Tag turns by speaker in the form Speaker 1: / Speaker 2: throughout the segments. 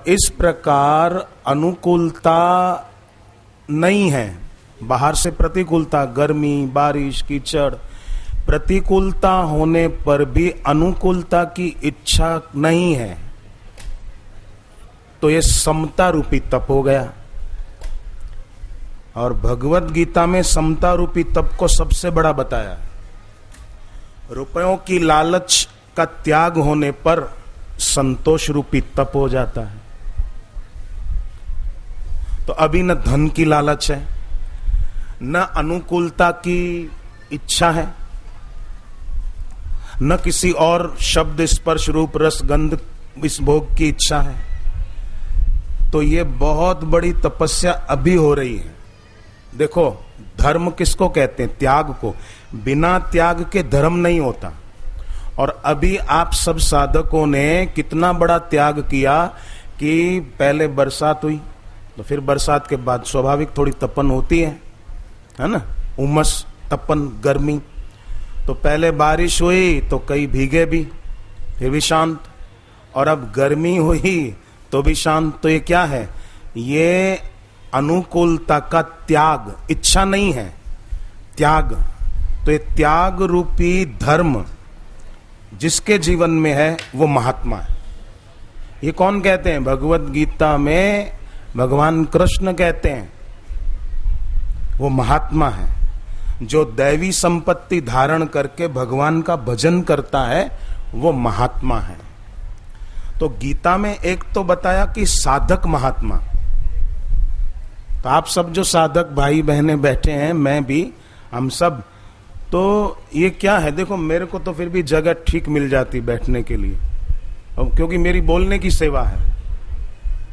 Speaker 1: इस प्रकार अनुकूलता नहीं है, बाहर से प्रतिकूलता, गर्मी, बारिश, कीचड़, प्रतिकूलता होने पर भी अनुकूलता की इच्छा नहीं है, तो ये समता रूपी तप हो गया। और भगवत गीता में समता रूपी तप को सबसे बड़ा बताया है। रुपयों की लालच का त्याग होने पर संतोष रूपी तप हो जाता है। तो अभी न धन की लालच है, न अनुकूलता की इच्छा है, न किसी और शब्द, स्पर्श, रूप, रस, गंध, इस भोग की इच्छा है। तो ये बहुत बड़ी तपस्या अभी हो रही है। देखो, धर्म किसको कहते हैं? त्याग को। बिना त्याग के धर्म नहीं होता। और अभी आप सब साधकों ने कितना बड़ा त्याग किया कि पहले बरसात हुई तो फिर बरसात के बाद स्वाभाविक थोड़ी तपन होती है ना, उमस, तपन, गर्मी। तो पहले बारिश हुई तो कई भीगे भी, फिर भी शांत, और अब गर्मी हुई तो भी शांत। तो ये क्या है? ये अनुकूलता का त्याग, इच्छा नहीं है, त्याग। तो ये त्याग रूपी धर्म जिसके जीवन में है वो महात्मा है। ये कौन कहते हैं? भगवत गीता में भगवान कृष्ण कहते हैं वो महात्मा है। जो दैवी संपत्ति धारण करके भगवान का भजन करता है वो महात्मा है। तो गीता में एक तो बताया कि साधक महात्मा। तो आप सब जो साधक भाई बहने बैठे हैं, मैं भी, हम सब, तो ये क्या है? देखो, मेरे को तो फिर भी जगह ठीक मिल जाती बैठने के लिए, क्योंकि मेरी बोलने की सेवा है।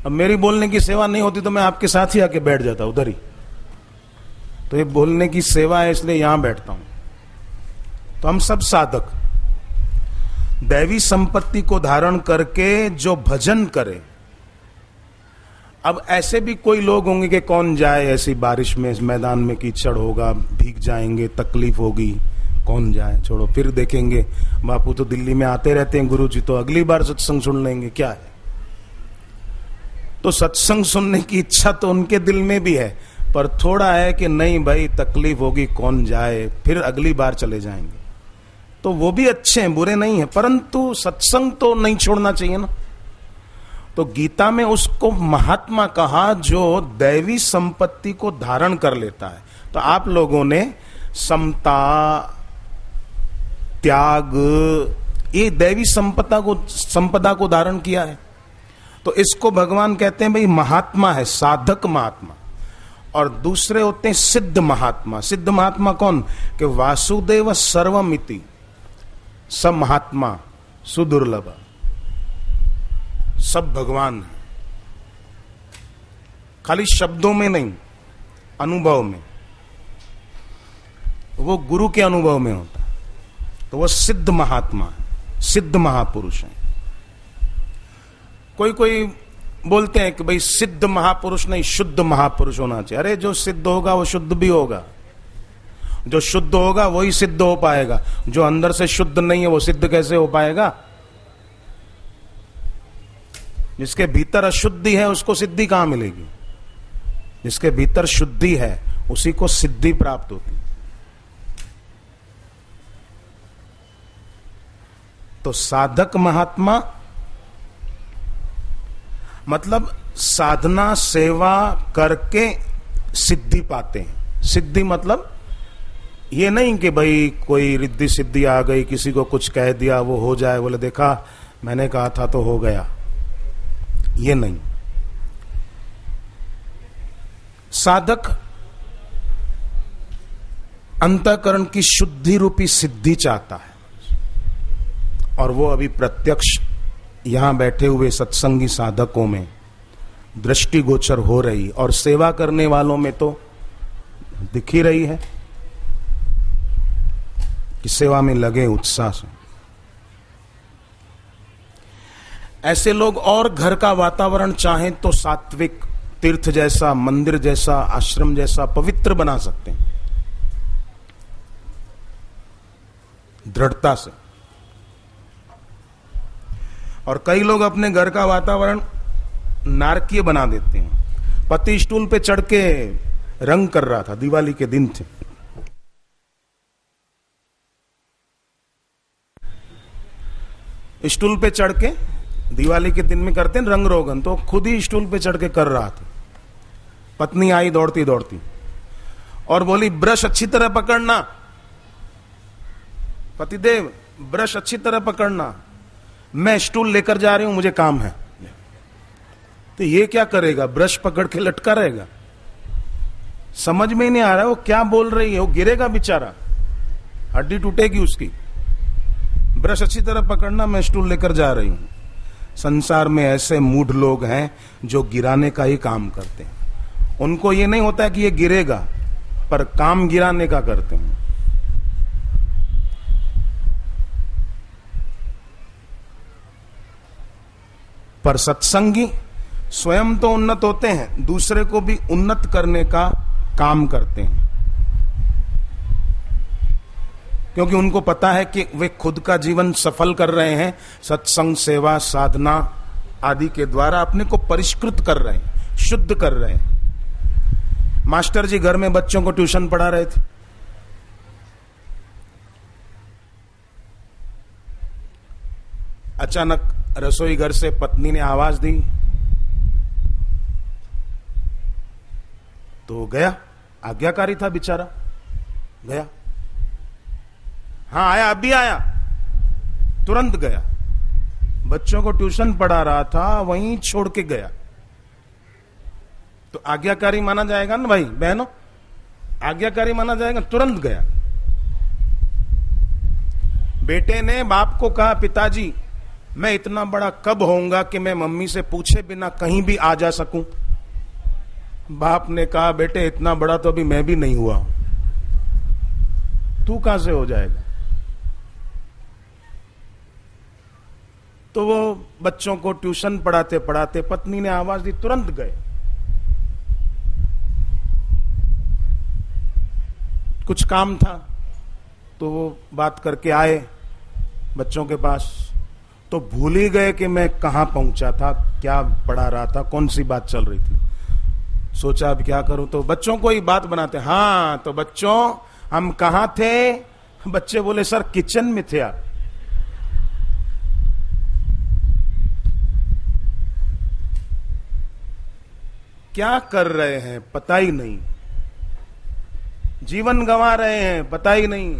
Speaker 1: अब मेरी बोलने की सेवा नहीं होती तो मैं आपके साथ ही आके बैठ जाता उधर ही। तो ये बोलने की सेवा है, इसलिए यहां बैठता हूं। तो हम सब साधक, दैवी संपत्ति को धारण करके जो भजन करे। अब ऐसे भी कोई लोग होंगे कि कौन जाए ऐसी बारिश में, इस मैदान में कीचड़ होगा, भीग जाएंगे, तकलीफ होगी, कौन जाए, छोड़ो, फिर देखेंगे। बापू तो दिल्ली में आते रहते हैं, गुरुजी तो अगली बार सत्संग सुन लेंगे, क्या है। तो सत्संग सुनने की इच्छा तो उनके दिल में भी है, पर थोड़ा है कि नहीं भाई तकलीफ होगी, कौन जाए, फिर अगली बार चले जाएंगे। तो वो भी अच्छे हैं, बुरे नहीं है, परंतु सत्संग तो नहीं छोड़ना चाहिए ना। तो गीता में उसको महात्मा कहा जो दैवी संपत्ति को धारण कर लेता है। तो आप लोगों ने समता, त्याग, ये दैवी संपदा को धारण किया है। तो इसको भगवान कहते हैं भाई महात्मा है, साधक महात्मा। और दूसरे होते हैं सिद्ध महात्मा। सिद्ध महात्मा कौन? कि वासुदेव सर्वमिति, सब महात्मा सुदुर्लभ, सब भगवान है। खाली शब्दों में नहीं, अनुभव में। वो गुरु के अनुभव में होता है। तो वो सिद्ध महात्मा है, सिद्ध महापुरुष है। कोई कोई बोलते हैं कि भाई सिद्ध महापुरुष नहीं, शुद्ध महापुरुष होना चाहिए। अरे जो सिद्ध होगा वो शुद्ध भी होगा, जो शुद्ध होगा वही सिद्ध हो पाएगा। जो अंदर से शुद्ध नहीं है वो सिद्ध कैसे हो पाएगा? जिसके भीतर अशुद्धि है उसको सिद्धि कहां मिलेगी? जिसके भीतर शुद्धि है उसी को सिद्धि प्राप्त होती। तो साधक महात्मा मतलब साधना सेवा करके सिद्धि पाते हैं। सिद्धि मतलब ये नहीं कि भाई कोई रिद्धि सिद्धि आ गई, किसी को कुछ कह दिया वो हो जाए, बोले देखा मैंने कहा था तो हो गया, ये नहीं। साधक अंतःकरण की शुद्धि रूपी सिद्धि चाहता है, और वो अभी प्रत्यक्ष यहां बैठे हुए सत्संगी साधकों में दृष्टिगोचर हो रही, और सेवा करने वालों में तो दिख ही रही है कि सेवा में लगे उत्साह से। ऐसे लोग और घर का वातावरण चाहें तो सात्विक, तीर्थ जैसा, मंदिर जैसा, आश्रम जैसा पवित्र बना सकते हैं दृढ़ता से। और कई लोग अपने घर का वातावरण नारकीय बना देते हैं। पति स्टूल पे चढ़ के रंग कर रहा था, दिवाली के दिन थे। स्टूल पे चढ़ के, दिवाली के दिन में करते हैं रंग रोगन, तो खुद ही स्टूल पे चढ़ के कर रहा था। पत्नी आई दौड़ती दौड़ती और बोली, ब्रश अच्छी तरह पकड़ना। पतिदेव, ब्रश अच्छी तरह पकड़ना, मैं स्टूल लेकर जा रही हूं, मुझे काम है। तो ये क्या करेगा, ब्रश पकड़ के लटका रहेगा? समझ में ही नहीं आ रहा वो क्या बोल रही है, वो गिरेगा बेचारा, हड्डी टूटेगी उसकी। ब्रश अच्छी तरह पकड़ना, मैं स्टूल लेकर जा रही हूं। संसार में ऐसे मूढ़ लोग हैं जो गिराने का ही काम करते हैं। उनको ये नहीं होता है कि ये गिरेगा, पर काम गिराने का करते हैं। पर सत्संगी स्वयं तो उन्नत होते हैं, दूसरे को भी उन्नत करने का काम करते हैं, क्योंकि उनको पता है कि वे खुद का जीवन सफल कर रहे हैं, सत्संग, सेवा, साधना आदि के द्वारा अपने को परिष्कृत कर रहे हैं, शुद्ध कर रहे हैं। मास्टर जी घर में बच्चों को ट्यूशन पढ़ा रहे थे। अचानक रसोई घर से पत्नी ने आवाज दी, तो गया, आज्ञाकारी था बेचारा, गया। हाँ आया, अभी आया, तुरंत गया। बच्चों को ट्यूशन पढ़ा रहा था, वहीं छोड़ के गया। तो आज्ञाकारी माना जाएगा ना भाई बहनों, आज्ञाकारी माना जाएगा। तुरंत गया। बेटे ने बाप को कहा, पिताजी मैं इतना बड़ा कब होऊंगा कि मैं मम्मी से पूछे बिना कहीं भी आ जा सकूं? बाप ने कहा, बेटे इतना बड़ा तो अभी मैं भी नहीं हुआ, तू कहां से हो जाएगा? तो वो बच्चों को ट्यूशन पढ़ाते पढ़ाते पत्नी ने आवाज दी, तुरंत गए। कुछ काम था तो वो बात करके आए बच्चों के पास, तो भूल ही गए कि मैं कहां पहुंचा था, क्या पढ़ा रहा था, कौन सी बात चल रही थी। सोचा अब क्या करूं, तो बच्चों को ही बात बनाते। हाँ तो बच्चों हम कहां थे? बच्चे बोले, सर किचन में थे आप। क्या कर रहे हैं पता ही नहीं, जीवन गंवा रहे हैं पता ही नहीं,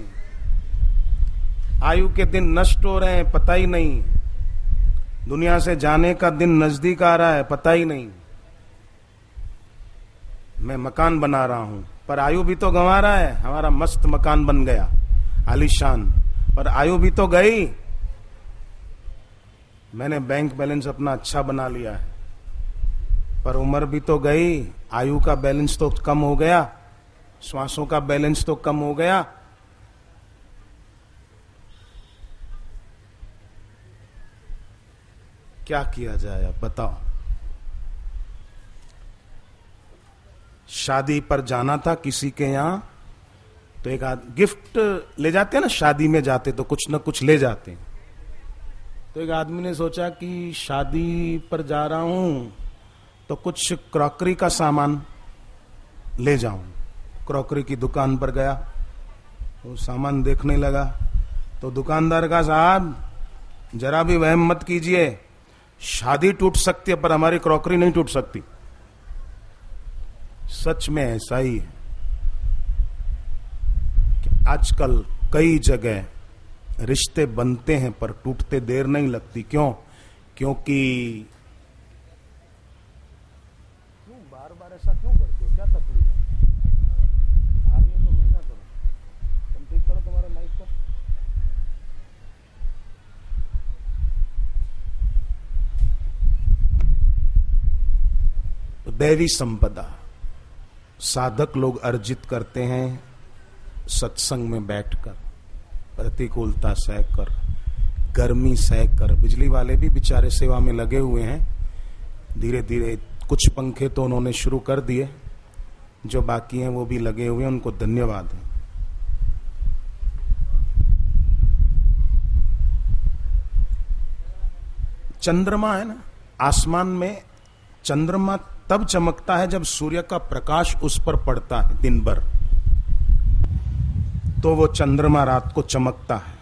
Speaker 1: आयु के दिन नष्ट हो रहे हैं पता ही नहीं, दुनिया से जाने का दिन नजदीक आ रहा है पता ही नहीं। मैं मकान बना रहा हूं पर आयु भी तो गंवा रहा है। हमारा मस्त मकान बन गया आलीशान, पर आयु भी तो गई। मैंने बैंक बैलेंस अपना अच्छा बना लिया है, पर उम्र भी तो गई, आयु का बैलेंस तो कम हो गया, श्वासों का बैलेंस तो कम हो गया। क्या किया जाए अब बताओ। शादी पर जाना था किसी के यहां, तो एक गिफ्ट ले जाते हैं ना, शादी में जाते तो कुछ ना कुछ ले जाते हैं। तो एक आदमी ने सोचा कि शादी पर जा रहा हूं तो कुछ क्रॉकरी का सामान ले जाऊं। क्रॉकरी की दुकान पर गया, वो सामान देखने लगा, तो दुकानदार का, साहब जरा भी वहम मत कीजिए, शादी टूट सकती है पर हमारी क्रॉकरी नहीं टूट सकती। सच में ऐसा ही है कि आजकल कई जगह रिश्ते बनते हैं पर टूटते देर नहीं लगती। क्यों? क्योंकि बार बार ऐसा क्यों करते हो? क्या तकलीफ है? आ रही है तो महंगा करो, तुम ठीक करो तुम्हारे माइक को। तो दैवी संपदा साधक लोग अर्जित करते हैं सत्संग में बैठकर, प्रतिकूलता सहकर, गर्मी सहकर। बिजली वाले भी बेचारे सेवा में लगे हुए हैं, धीरे धीरे कुछ पंखे तो उन्होंने शुरू कर दिए, जो बाकी हैं वो भी लगे हुए हैं, उनको धन्यवाद है। चंद्रमा है ना, आसमान में चंद्रमा तब चमकता है जब सूर्य का प्रकाश उस पर पड़ता है दिन भर, तो वो चंद्रमा रात को चमकता है।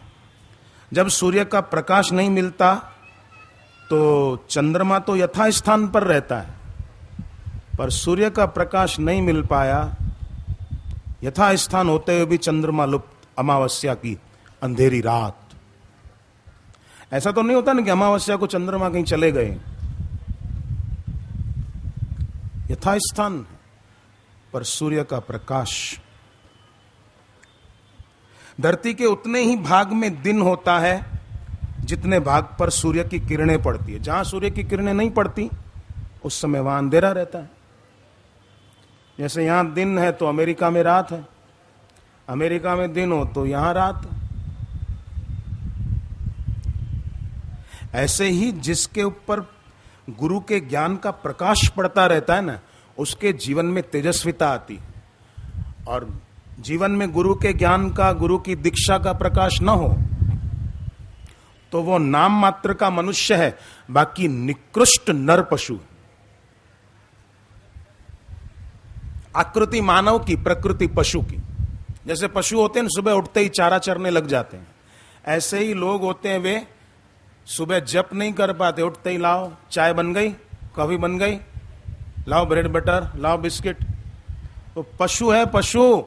Speaker 1: जब सूर्य का प्रकाश नहीं मिलता तो चंद्रमा तो यथास्थान पर रहता है, पर सूर्य का प्रकाश नहीं मिल पाया, यथास्थान होते हुए भी चंद्रमा लुप्त, अमावस्या की अंधेरी रात। ऐसा तो नहीं होता ना कि अमावस्या को चंद्रमा कहीं चले गए, यथास्थान पर सूर्य का प्रकाश। धरती के उतने ही भाग में दिन होता है जितने भाग पर सूर्य की किरणें पड़ती है। जहां सूर्य की किरणें नहीं पड़ती उस समय वहां अंधेरा रहता है। जैसे यहां दिन है तो अमेरिका में रात है, अमेरिका में दिन हो तो यहां रात है। ऐसे ही जिसके ऊपर गुरु के ज्ञान का प्रकाश पड़ता रहता है ना, उसके जीवन में तेजस्विता आती है। और जीवन में गुरु के ज्ञान का, गुरु की दीक्षा का प्रकाश न हो तो वो नाम मात्र का मनुष्य है, बाकी निकृष्ट नर पशु। आकृति मानव की, प्रकृति पशु की। जैसे पशु होते हैं सुबह उठते ही चारा चरने लग जाते हैं, ऐसे ही लोग होते हैं, वे सुबह जप नहीं कर पाते, उठते ही लाओ चाय बन गई, कॉफी बन गई, लाओ ब्रेड बटर, लाओ बिस्किट। तो पशु है, पशु।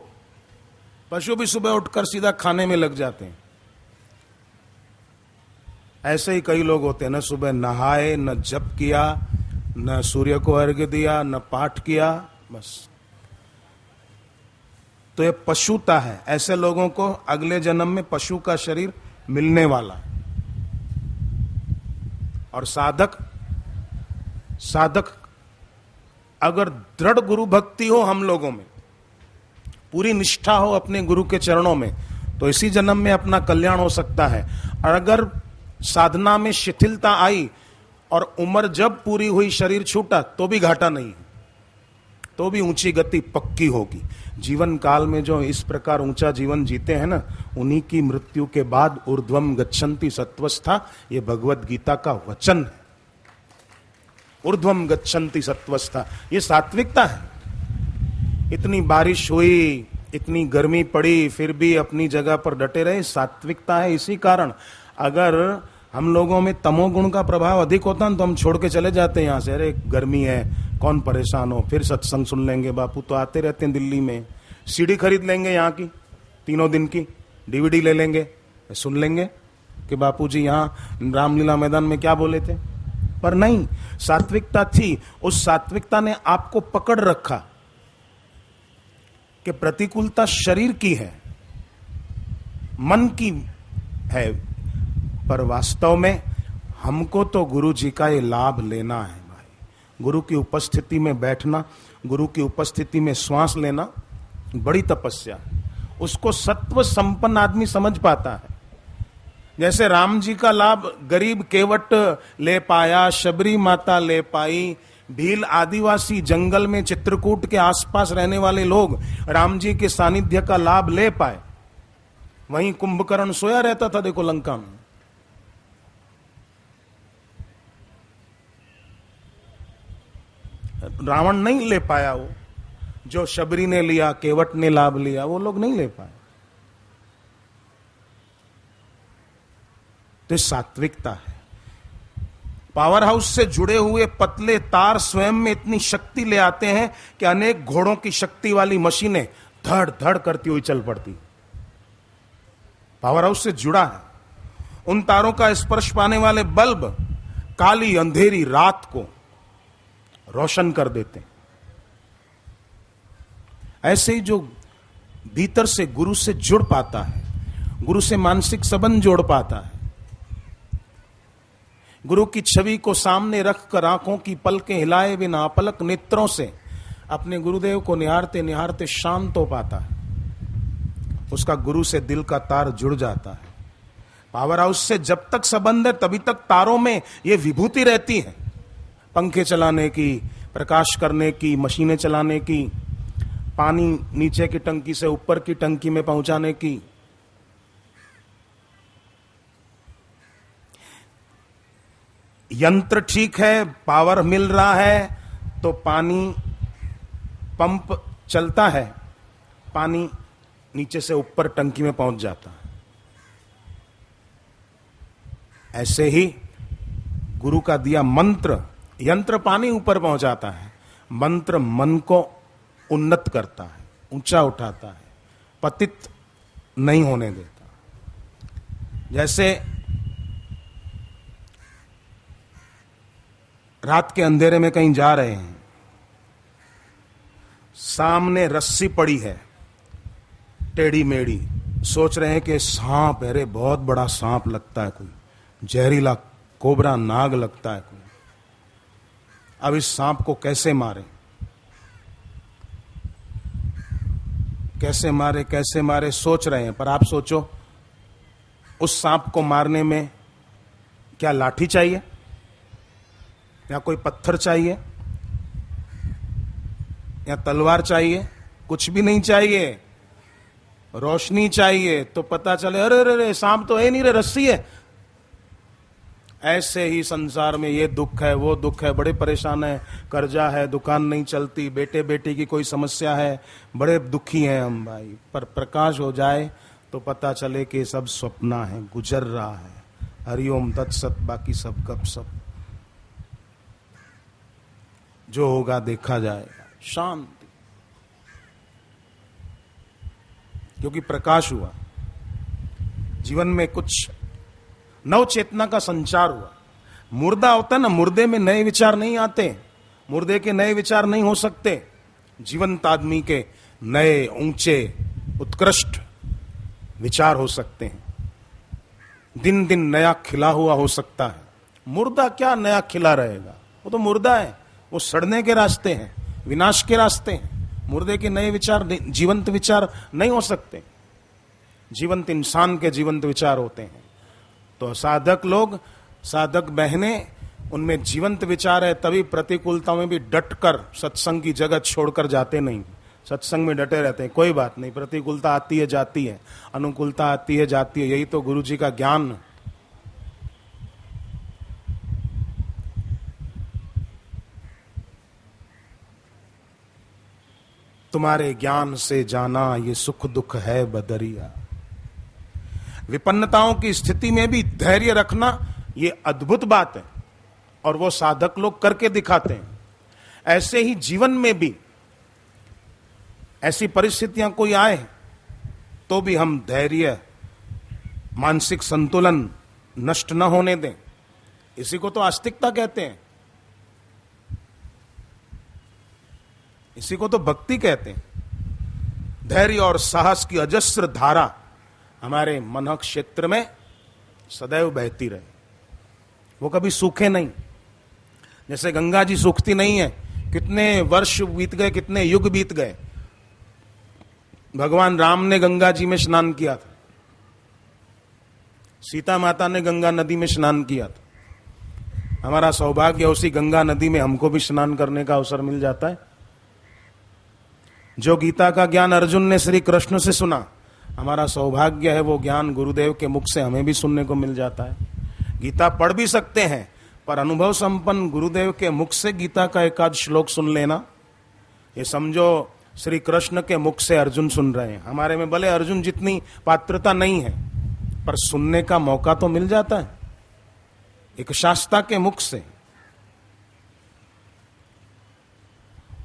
Speaker 1: पशु भी सुबह उठकर सीधा खाने में लग जाते हैं। ऐसे ही कई लोग होते हैं, न सुबह नहाए, न जप किया, न सूर्य को अर्घ्य दिया, न पाठ किया, बस। तो ये पशुता है। ऐसे लोगों को अगले जन्म में पशु का शरीर मिलने वाला है। और साधक अगर दृढ़ गुरु भक्ति हो हम लोगों में, पूरी निष्ठा हो अपने गुरु के चरणों में, तो इसी जन्म में अपना कल्याण हो सकता है। और अगर साधना में शिथिलता आई और उम्र जब पूरी हुई, शरीर छूटा, तो भी घाटा नहीं है, तो भी ऊंची गति पक्की होगी। जीवन काल में जो इस प्रकार ऊंचा जीवन जीते हैं ना, उन्हीं की मृत्यु के बाद ऊर्ध्वम गच्छन्ति सत्वस्था, ये भगवत गीता का वचन है। ऊर्ध्वम गच्छन्ति सत्वस्था, ये सात्विकता है। इतनी बारिश हुई, इतनी गर्मी पड़ी, फिर भी अपनी जगह पर डटे रहे, सात्विकता है। इसी कारण अगर हम लोगों में तमोगुण का प्रभाव अधिक होता ना, तो हम छोड़ के चले जाते हैं यहां से। अरे गर्मी है, कौन परेशान हो, फिर सत्संग सुन लेंगे, बापू तो आते रहते हैं दिल्ली में। सीडी खरीद लेंगे यहाँ की 3 दिन की, डीवीडी ले लेंगे, सुन लेंगे कि बापू जी यहाँ रामलीला मैदान में क्या बोले थे। पर नहीं, सात्विकता थी। उस सात्विकता ने आपको पकड़ रखा कि प्रतिकूलता शरीर की है, मन की है, पर वास्तव में हमको तो गुरु जी का ये लाभ लेना है भाई। गुरु की उपस्थिति में बैठना, गुरु की उपस्थिति में श्वास लेना बड़ी तपस्या है। उसको सत्व संपन्न आदमी समझ पाता है। जैसे राम जी का लाभ गरीब केवट ले पाया, शबरी माता ले पाई, भील आदिवासी जंगल में चित्रकूट के आसपास रहने वाले लोग राम जी के सानिध्य का लाभ ले पाए। वहीं कुंभकर्ण सोया रहता था, देखो लंका में। रावण नहीं ले पाया वो, जो शबरी ने लिया, केवट ने लाभ लिया, वो लोग नहीं ले पाए। तो सात्विकता है। पावर हाउस से जुड़े हुए पतले तार स्वयं में इतनी शक्ति ले आते हैं कि अनेक घोड़ों की शक्ति वाली मशीनें धड़ धड़ करती हुई चल पड़ती। पावर हाउस से जुड़ा है। उन तारों का स्पर्श पाने वाले बल्ब काली अंधेरी रात को रोशन कर देते हैं। ऐसे ही जो भीतर से गुरु से जुड़ पाता है, गुरु से मानसिक संबंध जोड़ पाता है, गुरु की छवि को सामने रखकर आंखों की पलकें हिलाए बिना अपलक नेत्रों से अपने गुरुदेव को निहारते निहारते शांत हो पाता है, उसका गुरु से दिल का तार जुड़ जाता है। पावर हाउस से जब तक संबंध है तभी तक तारों में ये विभूति रहती है, पंखे चलाने की, प्रकाश करने की, मशीनें चलाने की, पानी नीचे की टंकी से ऊपर की टंकी में पहुंचाने की। यंत्र ठीक है, पावर मिल रहा है, तो पानी पंप चलता है, पानी नीचे से ऊपर टंकी में पहुंच जाता है। ऐसे ही गुरु का दिया मंत्र, यंत्र पानी ऊपर पहुंचाता है, मंत्र मन को उन्नत करता है, ऊंचा उठाता है, पतित नहीं होने देता। जैसे रात के अंधेरे में कहीं जा रहे हैं, सामने रस्सी पड़ी है टेढ़ी मेढ़ी, सोच रहे हैं कि सांप, अरे बहुत बड़ा सांप लगता है, कोई जहरीला कोबरा नाग लगता है कोई, अब इस सांप को कैसे मारे, कैसे मारे कैसे मारे सोच रहे हैं। पर आप सोचो, उस सांप को मारने में क्या लाठी चाहिए या कोई पत्थर चाहिए या तलवार चाहिए? कुछ भी नहीं चाहिए, रोशनी चाहिए तो पता चले अरे अरे सांप तो है नहीं रे, रस्सी है। ऐसे ही संसार में ये दुख है, वो दुख है, बड़े परेशान है, कर्जा है, दुकान नहीं चलती, बेटे बेटी की कोई समस्या है, बड़े दुखी हैं हम भाई। पर प्रकाश हो जाए तो पता चले कि सब स्वप्न है, गुजर रहा है। हरिओम तत्सत, बाकी सब गपसप, जो होगा देखा जाएगा, शांति, क्योंकि प्रकाश हुआ, जीवन में कुछ नव चेतना का संचार हुआ। मुर्दा होता है ना, मुर्दे में नए विचार नहीं आते, मुर्दे के नए विचार नहीं हो सकते। जीवंत आदमी के नए ऊंचे उत्कृष्ट विचार हो सकते हैं, दिन दिन नया खिला हुआ हो सकता है। मुर्दा क्या नया खिला रहेगा, वो तो मुर्दा है, वो सड़ने के रास्ते हैं, विनाश के रास्ते हैं। मुर्दे के नए विचार, जीवंत विचार नहीं हो सकते। जीवंत इंसान के जीवंत विचार होते हैं। तो साधक लोग, साधक बहनें, उनमें जीवंत विचार है, तभी प्रतिकूलताओं में भी डटकर सत्संग की जगह छोड़कर जाते नहीं, सत्संग में डटे रहते हैं। कोई बात नहीं, प्रतिकूलता आती है जाती है, अनुकूलता आती है जाती है, यही तो गुरु जी का ज्ञान। तुम्हारे ज्ञान से जाना ये सुख दुख है बदरिया। विपन्नताओं की स्थिति में भी धैर्य रखना ये अद्भुत बात है, और वो साधक लोग करके दिखाते हैं। ऐसे ही जीवन में भी ऐसी परिस्थितियां कोई आए तो भी हम धैर्य, मानसिक संतुलन नष्ट न होने दें। इसी को तो आस्तिकता कहते हैं, इसी को तो भक्ति कहते हैं। धैर्य और साहस की अजस्र धारा हमारे मन क्षेत्र में सदैव बहती रहे, वो कभी सूखे नहीं। जैसे गंगा जी सूखती नहीं है, कितने वर्ष बीत गए, कितने युग बीत गए, भगवान राम ने गंगा जी में स्नान किया था, सीता माता ने गंगा नदी में स्नान किया था। हमारा सौभाग्य, उसी गंगा नदी में हमको भी स्नान करने का अवसर मिल जाता है। जो गीता का ज्ञान अर्जुन ने श्री कृष्ण से सुना, हमारा सौभाग्य है वो ज्ञान गुरुदेव के मुख से हमें भी सुनने को मिल जाता है। गीता पढ़ भी सकते हैं, पर अनुभव संपन्न गुरुदेव के मुख से गीता का एक आध श्लोक सुन लेना, ये समझो श्री कृष्ण के मुख से अर्जुन सुन रहे हैं। हमारे में भले अर्जुन जितनी पात्रता नहीं है, पर सुनने का मौका तो मिल जाता है एक शास्ता के मुख से।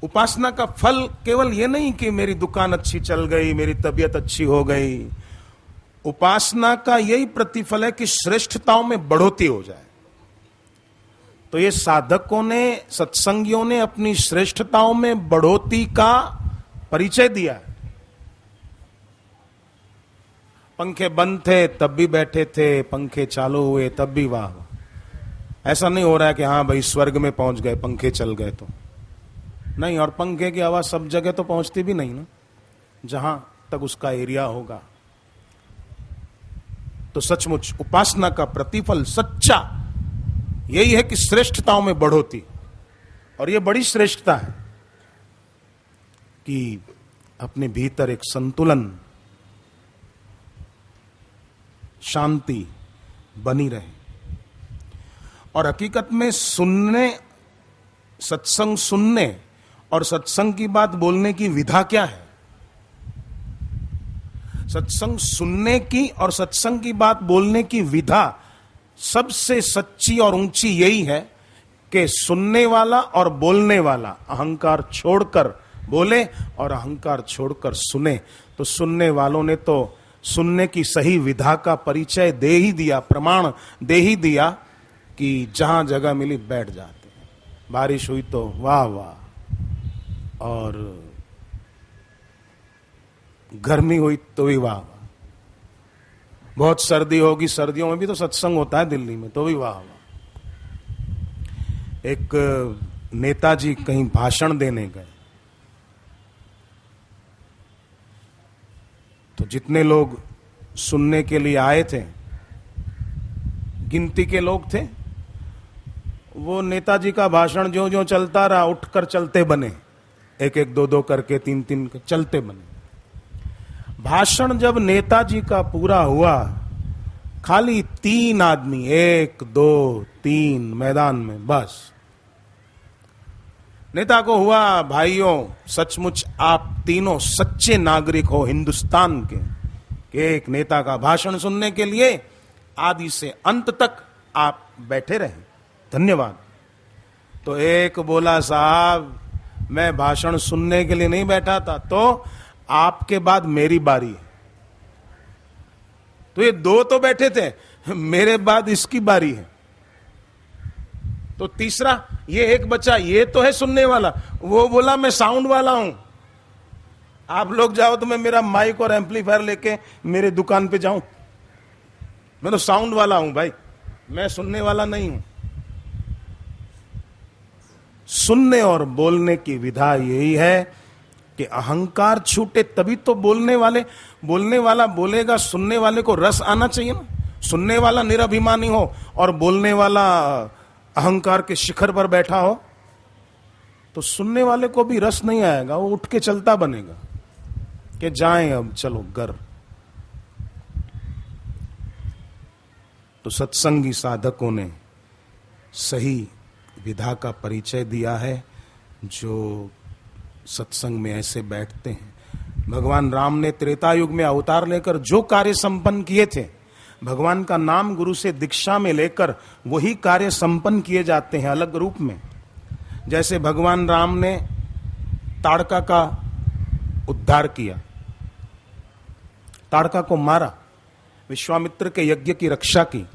Speaker 1: उपासना का फल केवल ये नहीं कि मेरी दुकान अच्छी चल गई, मेरी तबीयत अच्छी हो गई। उपासना का यही प्रतिफल है कि श्रेष्ठताओं में बढ़ोतरी हो जाए। तो ये साधकों ने, सत्संगियों ने अपनी श्रेष्ठताओं में बढ़ोतरी का परिचय दिया है। पंखे बंद थे तब भी बैठे थे, पंखे चालू हुए तब भी वाह। ऐसा नहीं हो रहा है कि हाँ भाई स्वर्ग में पहुंच गए, पंखे चल गए तो नहीं। और पंखे की आवाज सब जगह तो पहुंचती भी नहीं ना, जहां तक उसका एरिया होगा। तो सचमुच उपासना का प्रतिफल सच्चा यही है कि श्रेष्ठताओं में बढ़ोतरी। और यह बड़ी श्रेष्ठता है कि अपने भीतर एक संतुलन, शांति बनी रहे। और हकीकत में सत्संग सुनने और सत्संग की बात बोलने की विधा क्या है? सत्संग सुनने की और सत्संग की बात बोलने की विधा सबसे सच्ची और ऊंची यही है कि सुनने वाला और बोलने वाला अहंकार छोड़कर बोले और अहंकार छोड़कर सुने। तो सुनने वालों ने तो सुनने की सही विधा का परिचय दे ही दिया, प्रमाण दे ही दिया कि जहां जगह मिली बैठ जाते हैं। बारिश हुई तो वाह वाह, और गर्मी हुई तो भी वाह वाह, बहुत सर्दी होगी, सर्दियों में भी तो सत्संग होता है दिल्ली में, तो भी वाह वाह। एक नेताजी कहीं भाषण देने गए तो जितने लोग सुनने के लिए आए थे, गिनती के लोग थे, वो नेताजी का भाषण जो जो चलता रहा उठकर चलते बने, एक एक दो दो करके तीन तीन चलते बने। भाषण जब नेताजी का पूरा हुआ, खाली 3 आदमी, 1 2 3 मैदान में, बस। नेता को हुआ, भाइयों सचमुच आप तीनों सच्चे नागरिक हो हिंदुस्तान के, कि एक नेता का भाषण सुनने के लिए आदि से अंत तक आप बैठे रहे, धन्यवाद। तो एक बोला, साहब मैं भाषण सुनने के लिए नहीं बैठा था, तो आपके बाद मेरी बारी है। तो ये 2 तो बैठे थे, मेरे बाद इसकी बारी है। तो तीसरा ये एक बच्चा, ये तो है सुनने वाला, वो बोला मैं साउंड वाला हूं, आप लोग जाओ तो मैं मेरा माइक और एम्पलीफायर लेके मेरे दुकान पे जाऊं, मैं तो साउंड वाला हूं भाई, मैं सुनने वाला नहीं हूं। सुनने और बोलने की विधा यही है कि अहंकार छूटे तभी तो बोलने वाला बोलेगा, सुनने वाले को रस आना चाहिए ना। सुनने वाला निराभिमानी हो और बोलने वाला अहंकार के शिखर पर बैठा हो तो सुनने वाले को भी रस नहीं आएगा, वो उठ के चलता बनेगा कि जाएं अब चलो घर। तो सत्संगी साधकों ने सही विधा का परिचय दिया है, जो सत्संग में ऐसे बैठते हैं। भगवान राम ने त्रेता युग में अवतार लेकर जो कार्य संपन्न किए थे, भगवान का नाम गुरु से दीक्षा में लेकर वही कार्य संपन्न किए जाते हैं अलग रूप में। जैसे भगवान राम ने ताड़का का उद्धार किया, ताड़का को मारा, विश्वामित्र के यज्ञ की रक्षा की।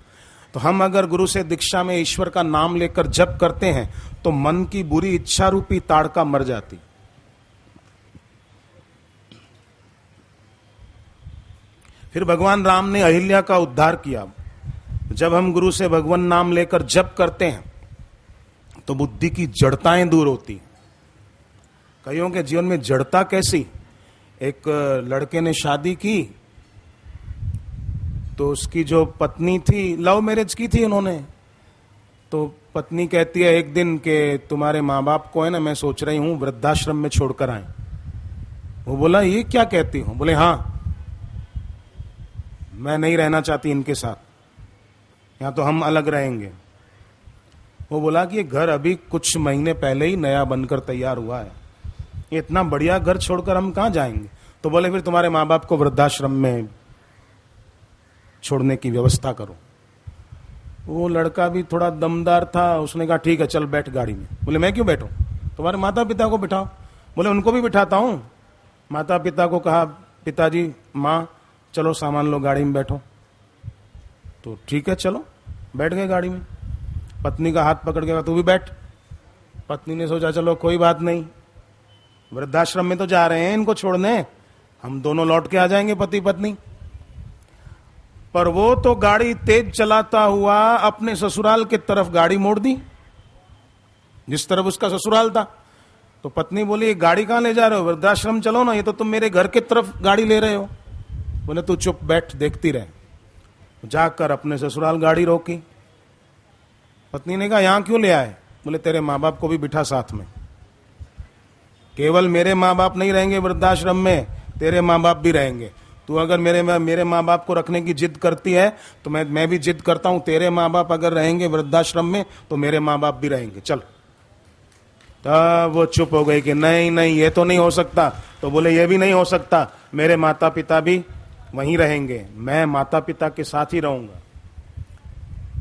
Speaker 1: तो हम अगर गुरु से दीक्षा में ईश्वर का नाम लेकर जप करते हैं तो मन की बुरी इच्छा रूपी ताड़का मर जाती। फिर भगवान राम ने अहिल्या का उद्धार किया। जब हम गुरु से भगवान नाम लेकर जप करते हैं तो बुद्धि की जड़ताएं दूर होती। कईयों के जीवन में जड़ता कैसी? एक लड़के ने शादी की तो उसकी जो पत्नी थी, लव मैरिज की थी उन्होंने, तो पत्नी कहती है एक दिन कि तुम्हारे माँ बाप को है ना, मैं सोच रही हूं वृद्धाश्रम में छोड़कर आए। वो बोला ये क्या कहती हूं? बोले हाँ, मैं नहीं रहना चाहती इनके साथ, यहां तो हम अलग रहेंगे। वो बोला कि ये घर अभी कुछ महीने पहले ही नया बनकर तैयार हुआ है, ये इतना बढ़िया घर छोड़कर हम कहां जाएंगे? तो बोले फिर तुम्हारे माँ बाप को वृद्धाश्रम में छोड़ने की व्यवस्था करो। वो लड़का भी थोड़ा दमदार था, उसने कहा ठीक है चल बैठ गाड़ी में। बोले मैं क्यों बैठूं? तुम्हारे माता पिता को बिठाओ। बोले उनको भी बिठाता हूं। माता पिता को कहा पिताजी माँ चलो सामान लो गाड़ी में बैठो। तो ठीक है चलो, बैठ गए गाड़ी में। पत्नी का हाथ पकड़ के कहा तू भी बैठ। पत्नी ने सोचा चलो कोई बात नहीं, वृद्धाश्रम में तो जा रहे हैं इनको छोड़ने, हम दोनों लौट के आ जाएंगे पति पत्नी। पर वो तो गाड़ी तेज चलाता हुआ अपने ससुराल की तरफ गाड़ी मोड़ दी, जिस तरफ उसका ससुराल था। तो पत्नी बोली गाड़ी कहां ले जा रहे हो? वृद्धाश्रम चलो ना, ये तो तुम मेरे घर की तरफ गाड़ी ले रहे हो। बोले तू चुप बैठ, देखती रहे। जाकर अपने ससुराल गाड़ी रोकी। पत्नी ने कहा यहां क्यों ले आए? बोले तेरे माँ बाप को भी बिठा साथ में। केवल मेरे माँ बाप नहीं रहेंगे वृद्धाश्रम में, तेरे माँ बाप भी रहेंगे। तू अगर मेरे माँ बाप को रखने की जिद करती है तो मैं भी जिद करता हूं, तेरे माँ बाप अगर रहेंगे वृद्धाश्रम में तो मेरे माँ बाप भी रहेंगे, चल। तब वो चुप हो गई कि नहीं नहीं ये तो नहीं हो सकता। तो बोले ये भी नहीं हो सकता, मेरे माता पिता भी वहीं रहेंगे, मैं माता पिता के साथ ही रहूंगा।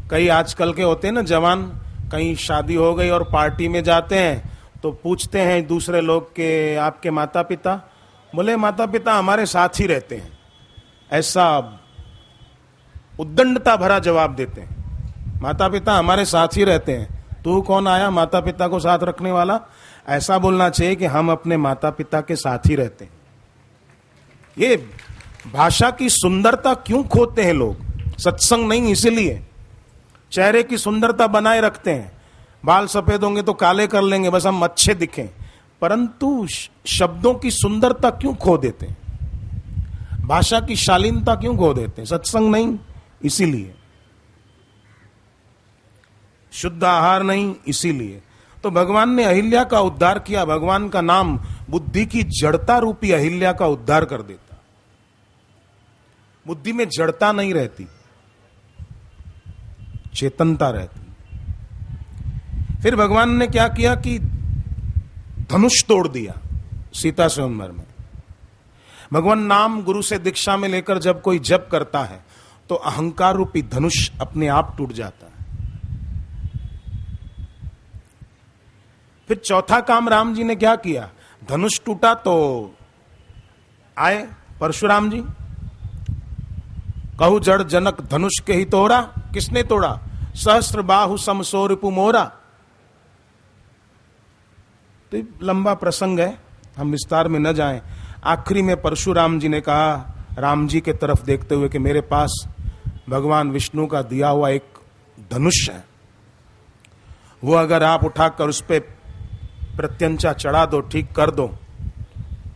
Speaker 1: कई आजकल के होते हैं ना जवान, कहीं शादी हो गई और पार्टी में जाते हैं तो पूछते हैं दूसरे लोग के आपके माता पिता, बोले माता पिता हमारे साथ ही रहते हैं। ऐसा उद्दंडता भरा जवाब देते हैं, माता पिता हमारे साथ ही रहते हैं। तू कौन आया माता पिता को साथ रखने वाला? ऐसा बोलना चाहिए कि हम अपने माता पिता के साथ ही रहते हैं। ये भाषा की सुंदरता क्यों खोते हैं लोग? सत्संग नहीं इसलिए, चेहरे की सुंदरता बनाए रखते हैं, बाल सफेद होंगे तो काले कर लेंगे बस हम अच्छे दिखें, परंतु शब्दों की सुंदरता क्यों खो देते हैं? भाषा की शालीनता क्यों खो देते हैं? सत्संग नहीं इसीलिए, शुद्ध आहार नहीं इसीलिए। तो भगवान ने अहिल्या का उद्धार किया। भगवान का नाम बुद्धि की जड़ता रूपी अहिल्या का उद्धार कर देता। बुद्धि में जड़ता नहीं रहती, चेतनता रहती। फिर भगवान ने क्या किया कि धनुष तोड़ दिया सीता स्वयंवर में। भगवान नाम गुरु से दीक्षा में लेकर जब कोई जप करता है तो अहंकार रूपी धनुष अपने आप टूट जाता है। फिर चौथा काम राम जी ने क्या किया? धनुष टूटा तो आए परशुराम जी, कहु जड़ जनक धनुष के ही तोड़ा। किसने तोड़ा? सहस्त्र बाहु समसो रिपु मोरा। तो लंबा प्रसंग है, हम विस्तार में न जाएं। आखिरी में परशुराम जी ने कहा राम जी के तरफ देखते हुए कि मेरे पास भगवान विष्णु का दिया हुआ एक धनुष है, वो अगर आप उठाकर उस पर प्रत्यंचा चढ़ा दो, ठीक कर दो,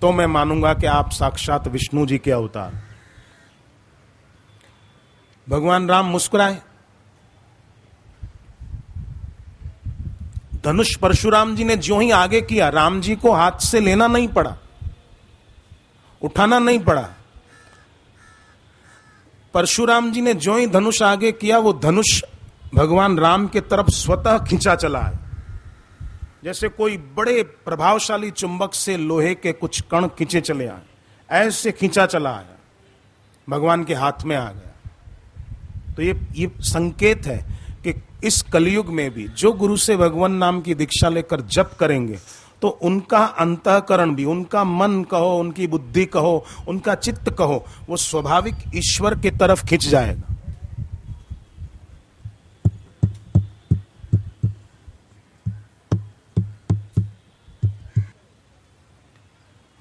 Speaker 1: तो मैं मानूंगा कि आप साक्षात विष्णु जी के अवतार। भगवान राम मुस्कुराए। धनुष परशुराम जी ने जो ही आगे किया, राम जी को हाथ से लेना नहीं पड़ा, उठाना नहीं पड़ा। परशुराम जी ने जो ही धनुष आगे किया, वो धनुष भगवान राम के तरफ स्वतः खींचा चला है, जैसे कोई बड़े प्रभावशाली चुंबक से लोहे के कुछ कण खींचे चले आए, ऐसे खींचा चला आया, भगवान के हाथ में आ गया। तो ये संकेत है कि इस कलयुग में भी जो गुरु से भगवान नाम की दीक्षा लेकर जप करेंगे तो उनका अंतःकरण भी, उनका मन कहो, उनकी बुद्धि कहो, उनका चित्त कहो, वो स्वाभाविक ईश्वर की तरफ खिंच जाएगा।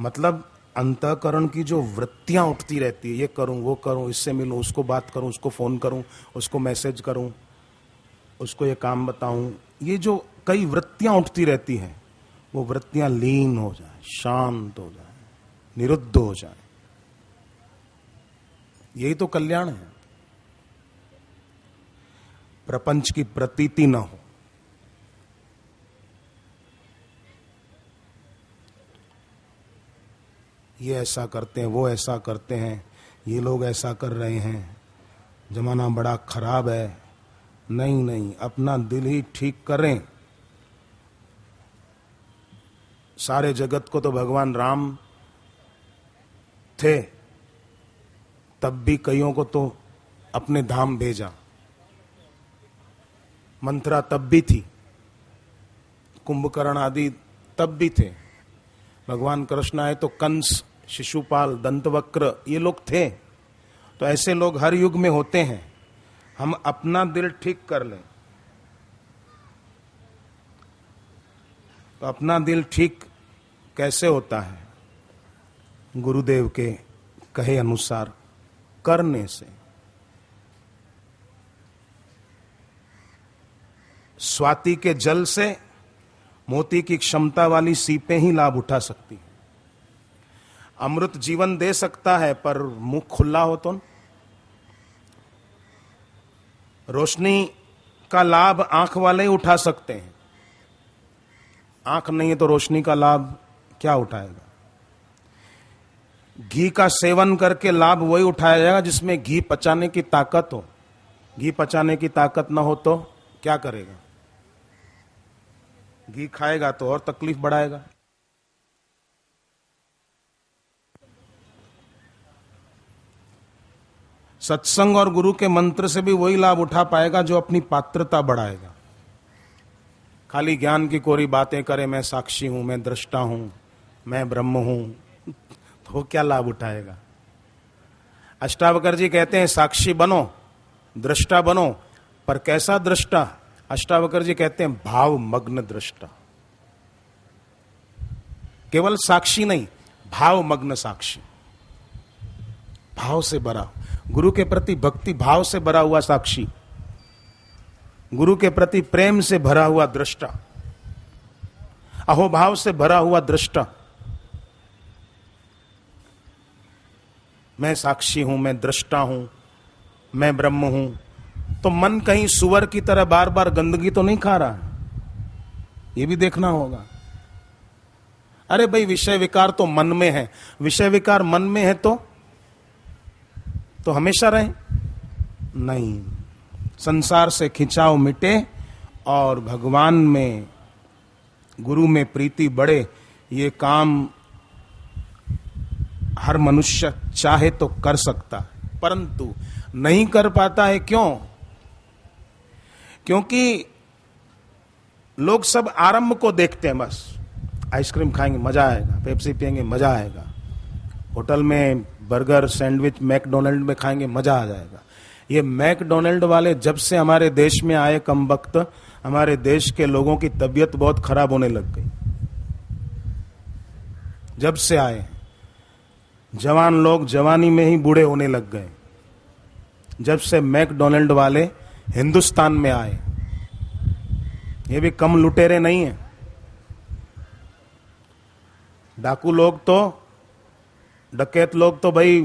Speaker 1: मतलब अंतःकरण की जो वृत्तियां उठती रहती है, ये करूं वो करूं, इससे मिलूं, उसको बात करूं, उसको फोन करूं, उसको मैसेज करूं, उसको ये काम बताऊं, ये जो कई वृत्तियां उठती रहती हैं, वो वृत्तियां लीन हो जाए, शांत हो जाए, निरुद्ध हो जाए। यही तो कल्याण है। प्रपंच की प्रतीति न हो। ये ऐसा करते हैं, वो ऐसा करते हैं, ये लोग ऐसा कर रहे हैं, जमाना बड़ा खराब है। नहीं नहीं, अपना दिल ही ठीक करें। सारे जगत को तो भगवान राम थे, तब भी कईयों को तो अपने धाम भेजा। मंथरा तब भी थी, कुंभकर्ण आदि तब भी थे। भगवान कृष्ण आए तो कंस, शिशुपाल, दंतवक्र, ये लोग थे। तो ऐसे लोग हर युग में होते हैं। हम अपना दिल ठीक कर लें तो अपना दिल ठीक कैसे होता है? गुरुदेव के कहे अनुसार करने से। स्वाति के जल से मोती की क्षमता वाली सीपें ही लाभ उठा सकती हैं। अमृत जीवन दे सकता है, पर मुंह खुला हो तो। रोशनी का लाभ आंख वाले ही उठा सकते हैं। आंख नहीं है तो रोशनी का लाभ क्या उठाएगा? घी का सेवन करके लाभ वही उठाया जाएगा जिसमें घी पचाने की ताकत हो। घी पचाने की ताकत ना हो तो क्या करेगा? घी खाएगा तो और तकलीफ बढ़ाएगा। सत्संग और गुरु के मंत्र से भी वही लाभ उठा पाएगा जो अपनी पात्रता बढ़ाएगा। खाली ज्ञान की कोरी बातें करे, मैं साक्षी हूं, मैं दृष्टा हूं, मैं ब्रह्म हूं, तो क्या लाभ उठाएगा। अष्टावकर जी कहते हैं साक्षी बनो, दृष्टा बनो, पर कैसा दृष्टा। अष्टावकर जी कहते हैं भाव मग्न दृष्टा। केवल साक्षी नहीं, भाव मग्न साक्षी, भाव से भरा, गुरु के प्रति भक्ति भाव से भरा हुआ साक्षी, गुरु के प्रति प्रेम से भरा हुआ दृष्टा, अहोभाव से भरा हुआ दृष्टा। मैं साक्षी हूं, मैं दृष्टा हूं, मैं ब्रह्म हूं, तो मन कहीं सुअर की तरह बार बार गंदगी तो नहीं खा रहा है, ये भी देखना होगा। अरे भाई विषय विकार तो मन में है, विषय विकार मन में है तो हमेशा रहे नहीं। संसार से खिंचाव मिटे और भगवान में, गुरु में प्रीति बढ़े, ये काम हर मनुष्य चाहे तो कर सकता है, परंतु नहीं कर पाता है। क्यों? क्योंकि लोग सब आरंभ को देखते हैं। बस आइसक्रीम खाएंगे मजा आएगा, पेप्सी पिएंगे मजा आएगा, होटल में बर्गर सैंडविच मैकडोनल्ड में खाएंगे मजा आ जाएगा। ये मैकडोनल्ड वाले जब से हमारे देश में आए, कम वक्त हमारे देश के लोगों की तबीयत बहुत खराब होने लग गई। जब से आए जवान लोग जवानी में ही बूढ़े होने लग गए, जब से मैकडोनल्ड वाले हिंदुस्तान में आए। ये भी कम लुटेरे नहीं है। डाकू लोग तो, डकैत लोग तो भाई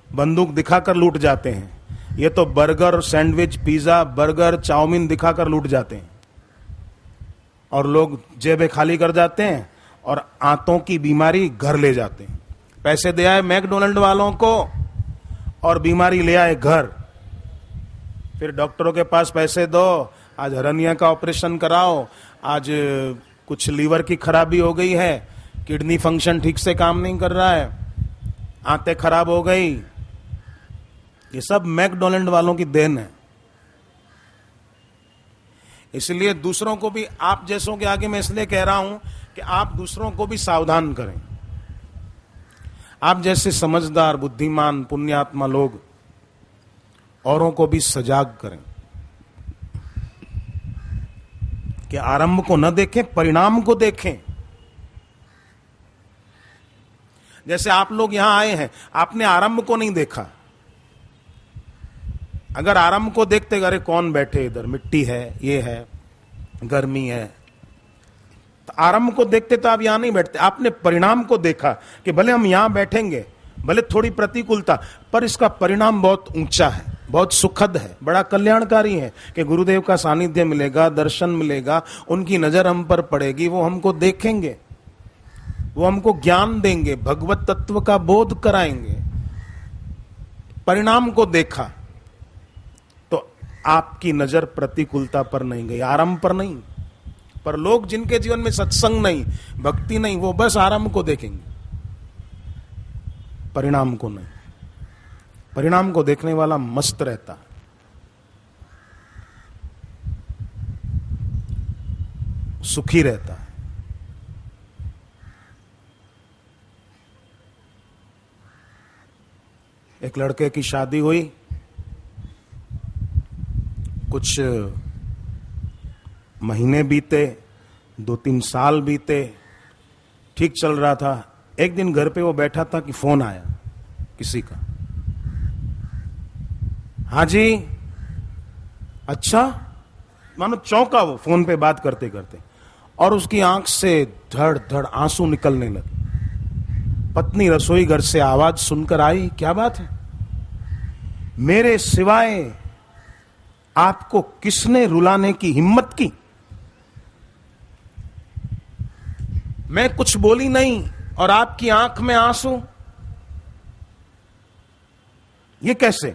Speaker 1: बंदूक दिखाकर लूट जाते हैं, ये तो burger sandwich pizza burger chow mein दिखाकर लूट जाते हैं और लोग जेबें खाली कर जाते हैं और आंतों की बीमारी घर ले जाते हैं। पैसे दे आए मैकडोनल्ड वालों को और बीमारी ले आए घर। फिर डॉक्टरों के पास पैसे दो, आज हरनिया का ऑपरेशन कराओ, आज कुछ लीवर की खराबी हो गई है, किडनी फंक्शन ठीक से काम नहीं कर रहा है, आंतें खराब हो गई। ये सब मैकडोनल्ड वालों की देन है। इसलिए दूसरों को भी, आप जैसों के आगे मैं इसलिए कह रहा हूं कि आप दूसरों को भी सावधान करें। आप जैसे समझदार बुद्धिमान पुण्यात्मा लोग औरों को भी सजाग करें कि आरंभ को न देखें, परिणाम को देखें। जैसे आप लोग यहां आए हैं, आपने आरंभ को नहीं देखा। अगर आरंभ को देखते, अरे कौन बैठे इधर, मिट्टी है, ये है, गर्मी है, तो आरंभ को देखते तो आप यहां नहीं बैठते। आपने परिणाम को देखा कि भले हम यहां बैठेंगे, भले थोड़ी प्रतिकूलता, पर इसका परिणाम बहुत ऊंचा है, बहुत सुखद है, बड़ा कल्याणकारी है कि गुरुदेव का सानिध्य मिलेगा, दर्शन मिलेगा, उनकी नजर हम पर पड़ेगी, वो हमको देखेंगे, वो हमको ज्ञान देंगे, भगवत तत्व का बोध कराएंगे। परिणाम को देखा तो आपकी नजर प्रतिकूलता पर नहीं गई, आरंभ पर नहीं। पर लोग जिनके जीवन में सत्संग नहीं, भक्ति नहीं, वो बस आरंभ को देखेंगे, परिणाम को नहीं। परिणाम को देखने वाला मस्त रहता है। सुखी रहता है। एक लड़के की शादी हुई, कुछ महीने बीते, 2-3 साल बीते, ठीक चल रहा था। एक दिन घर पे वो बैठा था कि फोन आया किसी का। हाँ जी, अच्छा, मानो चौंका वो फोन पे बात करते करते, और उसकी आंख से धड़ धड़ आंसू निकलने लगे। पत्नी रसोई घर से आवाज सुनकर आई, क्या बात है? मेरे सिवाय आपको किसने रुलाने की हिम्मत की? मैं कुछ बोली नहीं और आपकी आंख में आंसू, ये कैसे?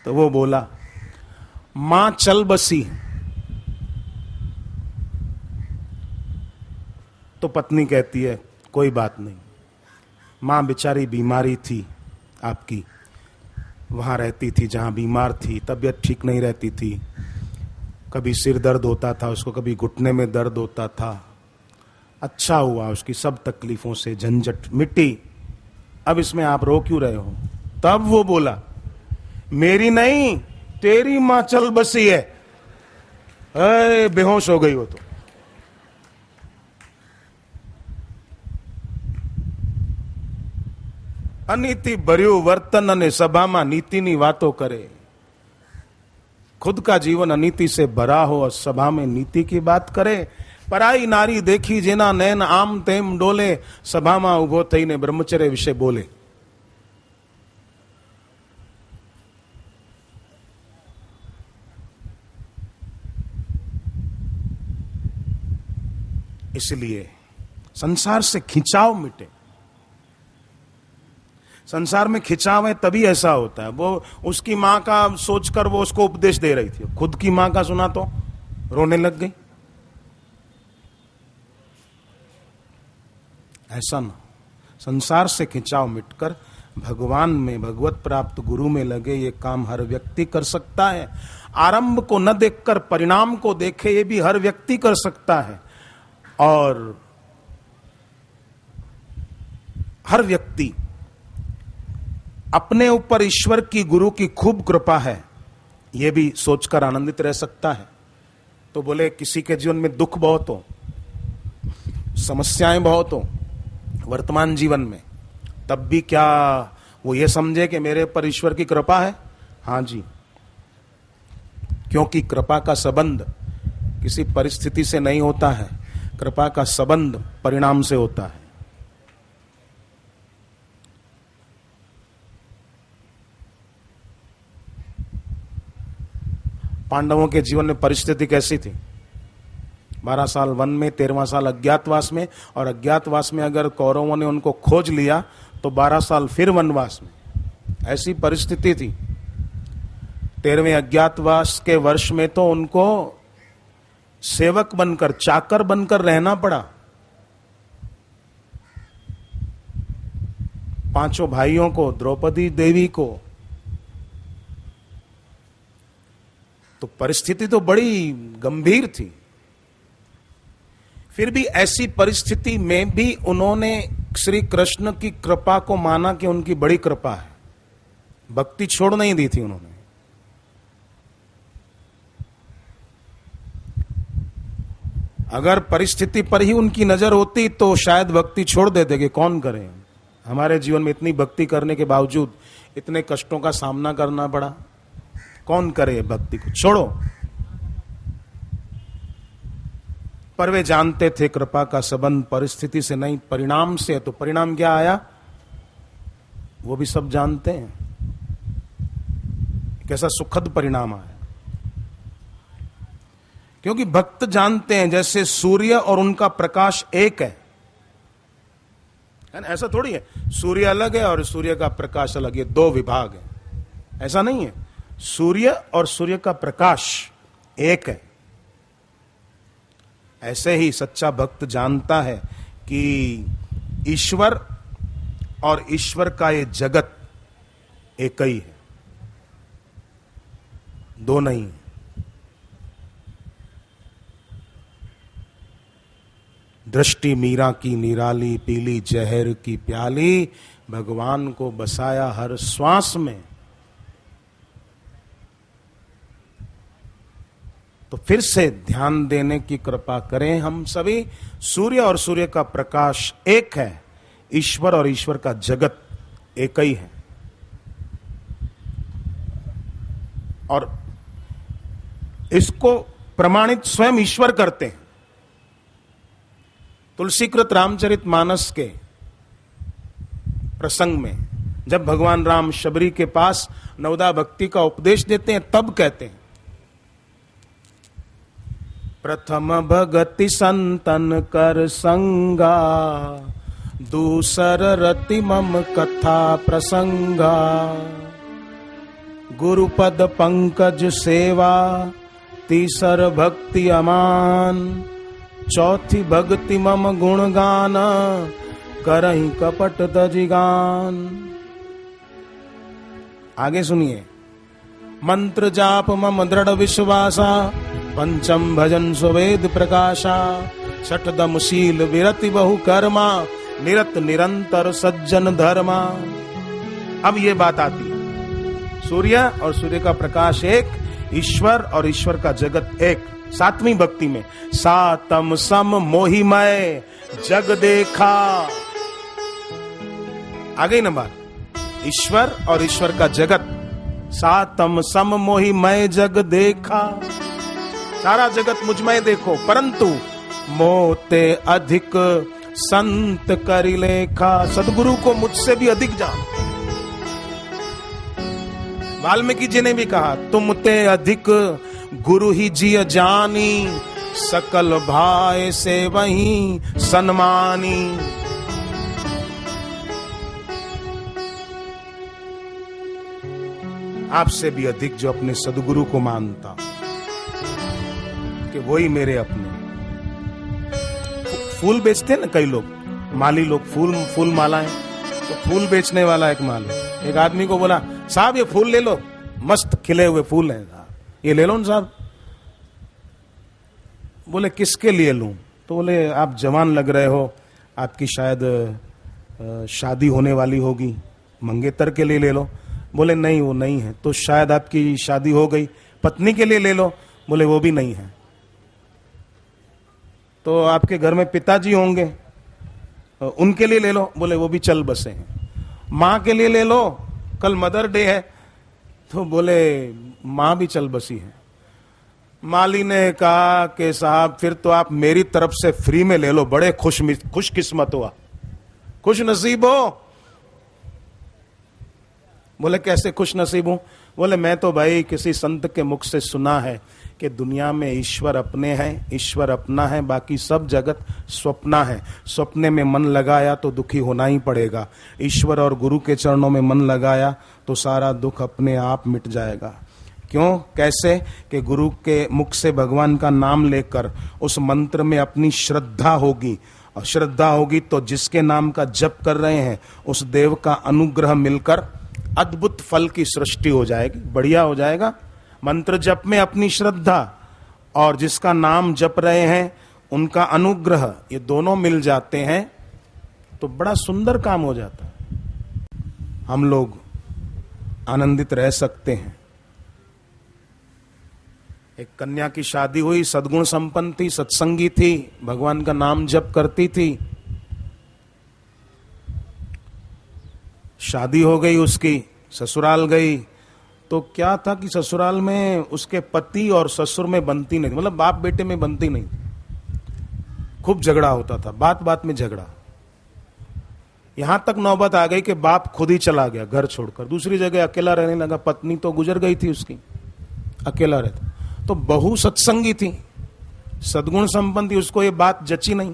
Speaker 1: तो वो बोला, मां चल बसी, तो पत्नी कहती है कोई बात नहीं, माँ बेचारी बीमारी थी आपकी, वहाँ रहती थी जहाँ बीमार थी, तबीयत ठीक नहीं रहती थी, कभी सिर दर्द होता था उसको, कभी घुटने में दर्द होता था। अच्छा हुआ उसकी सब तकलीफों से झंझट मिटी, अब इसमें आप रो क्यों रहे हो? तब वो बोला मेरी नहीं तेरी माँ चल बसी है। बेहोश हो गई वो तो। अनीति भर्યું વર્તન અને સભામાં નીતિની વાતો કરે। खुद का जीवन अनीति से भरा हो और सभा में नीति की बात करे। पराई नारी देखी जेना नैन आम तेम डोले, सभाમાં ઉભો થઈને બ્રહ્મચર્ય વિશે બોલે। इसलिए संसार से खिंचाव मिटे। संसार में खिंचाव है तभी ऐसा होता है। वो उसकी माँ का सोचकर वो उसको उपदेश दे रही थी, खुद की माँ का सुना तो रोने लग गई। ऐसा ना, संसार से खिंचाव मिटकर भगवान में, भगवत प्राप्त गुरु में लगे। ये काम हर व्यक्ति कर सकता है। आरंभ को न देखकर परिणाम को देखे, ये भी हर व्यक्ति कर सकता है। और हर व्यक्ति अपने ऊपर ईश्वर की, गुरु की खूब कृपा है, यह भी सोचकर आनंदित रह सकता है। तो बोले किसी के जीवन में दुख बहुत हो, समस्याएं बहुत हो वर्तमान जीवन में, तब भी क्या वो ये समझे कि मेरे ऊपर ईश्वर की कृपा है? हाँ जी, क्योंकि कृपा का संबंध किसी परिस्थिति से नहीं होता है, कृपा का संबंध परिणाम से होता है। पांडवों के जीवन में परिस्थिति कैसी थी? 12 साल वन में, 13वां साल अज्ञातवास में, और अज्ञातवास में अगर कौरवों ने उनको खोज लिया तो 12 साल फिर वनवास में। ऐसी परिस्थिति थी। 13वें अज्ञातवास के वर्ष में तो उनको सेवक बनकर, चाकर बनकर रहना पड़ा। 5 भाइयों को, द्रौपदी देवी को। तो परिस्थिति तो बड़ी गंभीर थी। फिर भी ऐसी परिस्थिति में भी उन्होंने श्री कृष्ण की कृपा को माना कि उनकी बड़ी कृपा है। भक्ति छोड़ नहीं दी थी उन्होंने। अगर परिस्थिति पर ही उनकी नजर होती तो शायद भक्ति छोड़ देते कि कौन करे। हमारे जीवन में इतनी भक्ति करने के बावजूद इतने कष्टों का सामना करना पड़ा, कौन करे भक्ति को? छोड़ो। पर वे जानते थे कृपा का संबंध परिस्थिति से नहीं, परिणाम से। तो परिणाम क्या आया वो भी सब जानते हैं। कैसा सुखद परिणाम आया। क्योंकि भक्त जानते हैं जैसे सूर्य और उनका प्रकाश एक है ना? ऐसा थोड़ी है सूर्य अलग है और सूर्य का प्रकाश अलग है, 2 विभाग है। ऐसा नहीं है। सूर्य और सूर्य का प्रकाश एक है। ऐसे ही सच्चा भक्त जानता है कि ईश्वर और ईश्वर का ये जगत एक ही है, 2 नहीं। दृष्टि मीरा की निराली, पीली जहर की प्याली, भगवान को बसाया हर श्वास में। तो फिर से ध्यान देने की कृपा करें हम सभी। सूर्य और सूर्य का प्रकाश एक है, ईश्वर और ईश्वर का जगत एक ही है। और इसको प्रमाणित स्वयं ईश्वर करते हैं। तुलसीकृत रामचरितमानस के प्रसंग में जब भगवान राम शबरी के पास नवदा भक्ति का उपदेश देते हैं तब कहते हैं, प्रथम भगति संतन कर संगा, दूसर रति मम कथा प्रसंगा, गुरुपद पंकज सेवा, तीसर भक्ति अमान, चौथी भक्ति मम गुण गान, करहि कपट तजिगान। आगे सुनिए। मंत्र जाप मम दृढ़ विश्वासा, पंचम भजन सुवेद प्रकाशा। छठ दम शील विरति बहु कर्मा, निरत निरंतर सज्जन धर्मा। अब ये बात आती है, सूर्य और सूर्य का प्रकाश एक, ईश्वर और ईश्वर का जगत एक। सातवीं भक्ति में सातम सम मोहिमय जग देखा। आ गई ना बात, ईश्वर और ईश्वर का जगत। सातम सम मोहिमय जग देखा, सारा जगत मुझमय देखो, परंतु मोते अधिक संत करि लेखा। सदगुरु को मुझसे भी अधिक जान। वाल्मीकि जी ने भी कहा, तुम ते अधिक गुरु ही जिय जानी, सकल भाई से वही सन्मानी। आपसे भी अधिक जो अपने सदगुरु को मानता कि वही मेरे अपने। फूल बेचते हैं ना कई लोग, माली लोग, फूल मालाएं, तो फूल बेचने वाला एक माली एक आदमी को बोला, साहब ये फूल ले लो, मस्त खिले हुए फूल हैं, ये ले लो ना साहब। बोले किसके लिए लूं? तो बोले आप जवान लग रहे हो, आपकी शायद शादी होने वाली होगी, मंगेतर के लिए ले लो। बोले नहीं वो नहीं है। तो शायद आपकी शादी हो गई, पत्नी के लिए ले लो। बोले वो भी नहीं है। तो आपके घर में पिताजी होंगे, उनके लिए ले लो। बोले वो भी चल बसे हैं। माँ के लिए ले लो, कल मदर डे है। तो बोले माँ भी चल बसी है। माली ने कहा कि साहब फिर तो आप मेरी तरफ से फ्री में ले लो, बड़े खुशकिस्मत हुआ, खुश नसीब हो। बोले कैसे खुश नसीब हूं? बोले मैं तो भाई किसी संत के मुख से सुना है कि दुनिया में ईश्वर अपने हैं, ईश्वर अपना है, बाकी सब जगत स्वप्ना है। स्वप्ने में मन लगाया तो दुखी होना ही पड़ेगा, ईश्वर और गुरु के चरणों में मन लगाया तो सारा दुख अपने आप मिट जाएगा। क्यों? कैसे? कि गुरु के मुख से भगवान का नाम लेकर उस मंत्र में अपनी श्रद्धा होगी, और श्रद्धा होगी तो जिसके नाम का जप कर रहे हैं उस देव का अनुग्रह मिलकर अद्भुत फल की सृष्टि हो जाएगी, बढ़िया हो जाएगा। मंत्र जप में अपनी श्रद्धा और जिसका नाम जप रहे हैं उनका अनुग्रह, ये दोनों मिल जाते हैं तो बड़ा सुंदर काम हो जाता है। हम लोग आनंदित रह सकते हैं। एक कन्या की शादी हुई, सद्गुण संपन्न थी, सत्संगी थी, भगवान का नाम जप करती थी। शादी हो गई उसकी, ससुराल गई तो क्या था कि ससुराल में उसके पति और ससुर में बनती नहीं, मतलब बाप बेटे में बनती नहीं, खूब झगड़ा होता था, बात बात में झगड़ा। यहां तक नौबत आ गई कि बाप खुद ही चला गया घर छोड़कर, दूसरी जगह अकेला रहने लगा। पत्नी तो गुजर गई थी उसकी, अकेला रहता। तो बहू सत्संगी थी, सद्गुण संपन्न थी, उसको ये बात जची नहीं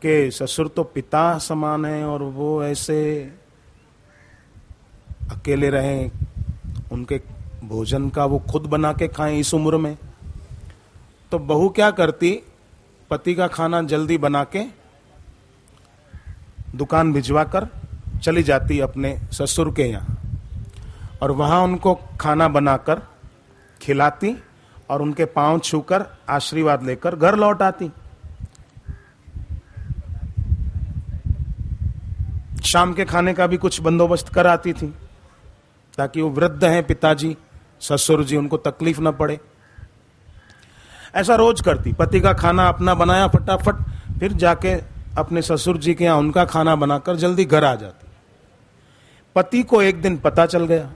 Speaker 1: कि ससुर तो पिता समान है और वो ऐसे अकेले रहें, उनके भोजन का वो खुद बना के खाएं इस उम्र में। तो बहू क्या करती, पति का खाना जल्दी बना के दुकान भिजवा कर चली जाती अपने ससुर के यहाँ, और वहां उनको खाना बनाकर खिलाती और उनके पांव छूकर आशीर्वाद लेकर घर लौट आती। शाम के खाने का भी कुछ बंदोबस्त कराती थी ताकि वो वृद्ध हैं पिताजी, ससुर जी, उनको तकलीफ ना पड़े। ऐसा रोज करती। पति का खाना अपना बनाया फटाफट, फिर जाके अपने ससुर जी के यहाँ उनका खाना बनाकर जल्दी घर आ जाती। पति को एक दिन पता चल गया,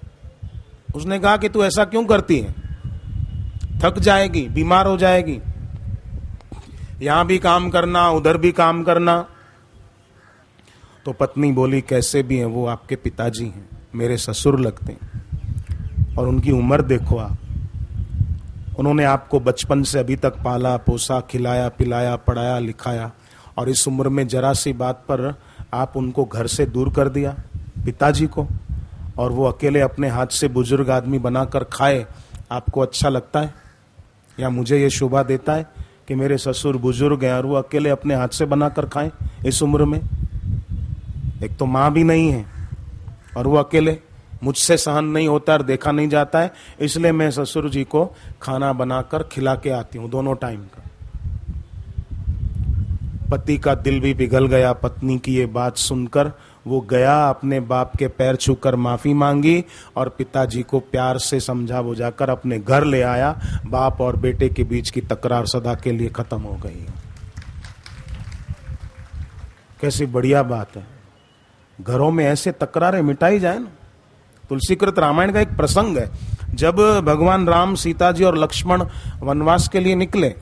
Speaker 1: उसने कहा कि तू ऐसा क्यों करती है, थक जाएगी, बीमार हो जाएगी, यहां भी काम करना उधर भी काम करना। तो पत्नी बोली कैसे भी हैं वो आपके पिताजी हैं, मेरे ससुर लगते हैं, और उनकी उम्र देखो आप, उन्होंने आपको बचपन से अभी तक पाला पोसा, खिलाया पिलाया, पढ़ाया लिखाया, और इस उम्र में जरा सी बात पर आप उनको घर से दूर कर दिया, पिताजी को, और वो अकेले अपने हाथ से बुजुर्ग आदमी बनाकर खाए, आपको अच्छा लगता है या मुझे ये शोभा देता है? कि मेरे ससुर बुजुर्ग हैं और वो अकेले अपने हाथ से बनाकर खाएं इस उम्र में। एक तो माँ भी नहीं है और वो अकेले, मुझसे सहन नहीं होता और देखा नहीं जाता है, इसलिए मैं ससुर जी को खाना बनाकर खिला के आती हूँ दोनों टाइम का। पति का दिल भी पिघल गया पत्नी की ये बात सुनकर। वो गया, अपने बाप के पैर छूकर माफी मांगी और पिताजी को प्यार से समझा बुझाकर अपने घर ले आया। बाप और बेटे के बीच की तकरार सदा के लिए खत्म हो गई। कैसी बढ़िया बात है, घरों में ऐसे तकरारें मिटाई जाए ना। तुलसीकृत रामायण का एक प्रसंग है, जब भगवान राम, सीता जी और लक्ष्मण वनवास के लिए निकले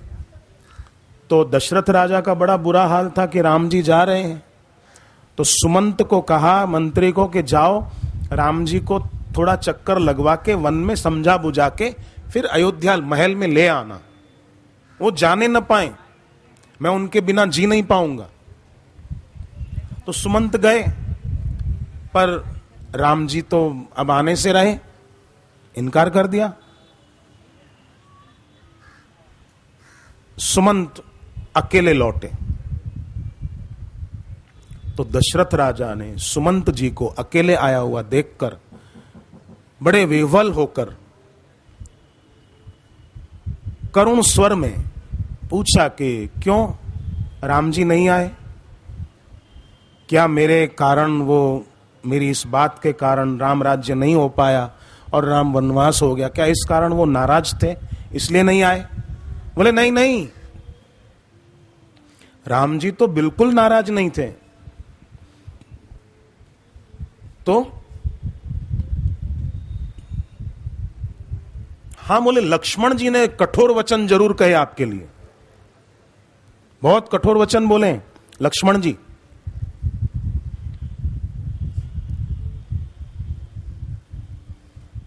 Speaker 1: तो दशरथ राजा का बड़ा बुरा हाल था कि राम जी जा रहे हैं। तो सुमंत को कहा, मंत्री को, कि जाओ राम जी को थोड़ा चक्कर लगवा के वन में समझा बुझा के फिर अयोध्या महल में ले आना, वो जाने न पाए, मैं उनके बिना जी नहीं पाऊंगा। तो सुमंत गए, पर राम जी तो अब आने से रहे, इनकार कर दिया। सुमंत अकेले लौटे तो दशरथ राजा ने सुमंत जी को अकेले आया हुआ देखकर बड़े विह्वल होकर करुण स्वर में पूछा कि क्यों राम जी नहीं आए? क्या मेरे कारण, वो मेरी इस बात के कारण राम राज्य नहीं हो पाया और राम वनवास हो गया, क्या इस कारण वो नाराज थे इसलिए नहीं आए? बोले नहीं नहीं, राम जी तो बिल्कुल नाराज नहीं थे। तो हां, बोले लक्ष्मण जी ने कठोर वचन जरूर कहे आपके लिए, बहुत कठोर वचन बोले लक्ष्मण जी।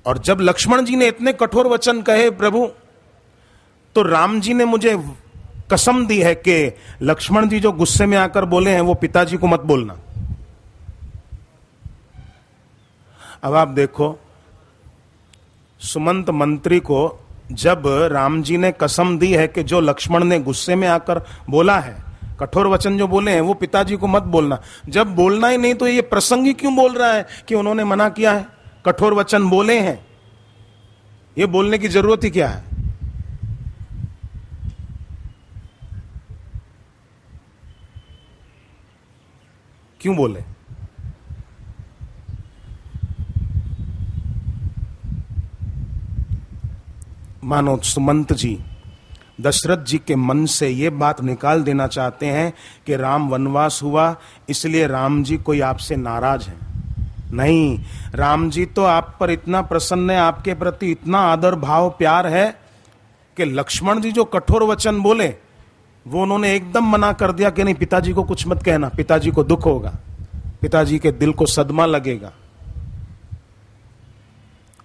Speaker 1: और जब लक्ष्मण जी ने इतने कठोर वचन कहे प्रभु, तो राम जी ने मुझे कसम दी है कि लक्ष्मण जी जो गुस्से में आकर बोले हैं वो पिताजी को मत बोलना। अब आप देखो, सुमंत मंत्री को जब राम जी ने कसम दी है कि जो लक्ष्मण ने गुस्से में आकर बोला है, कठोर वचन जो बोले हैं वो पिताजी को मत बोलना, जब बोलना ही नहीं तो ये प्रसंग ही क्यों बोल रहा है कि उन्होंने मना किया है, कठोर वचन बोले हैं, ये बोलने की जरूरत ही क्या है? क्यों बोले? मानो सुमंत जी दशरथ जी के मन से ये बात निकाल देना चाहते हैं कि राम वनवास हुआ इसलिए राम जी कोई आपसे नाराज है। नहीं, राम जी तो आप पर इतना प्रसन्न है, आपके प्रति इतना आदर भाव प्यार है कि लक्ष्मण जी जो कठोर वचन बोले वो उन्होंने एकदम मना कर दिया कि नहीं, पिताजी को कुछ मत कहना, पिताजी को दुख होगा, पिताजी के दिल को सदमा लगेगा।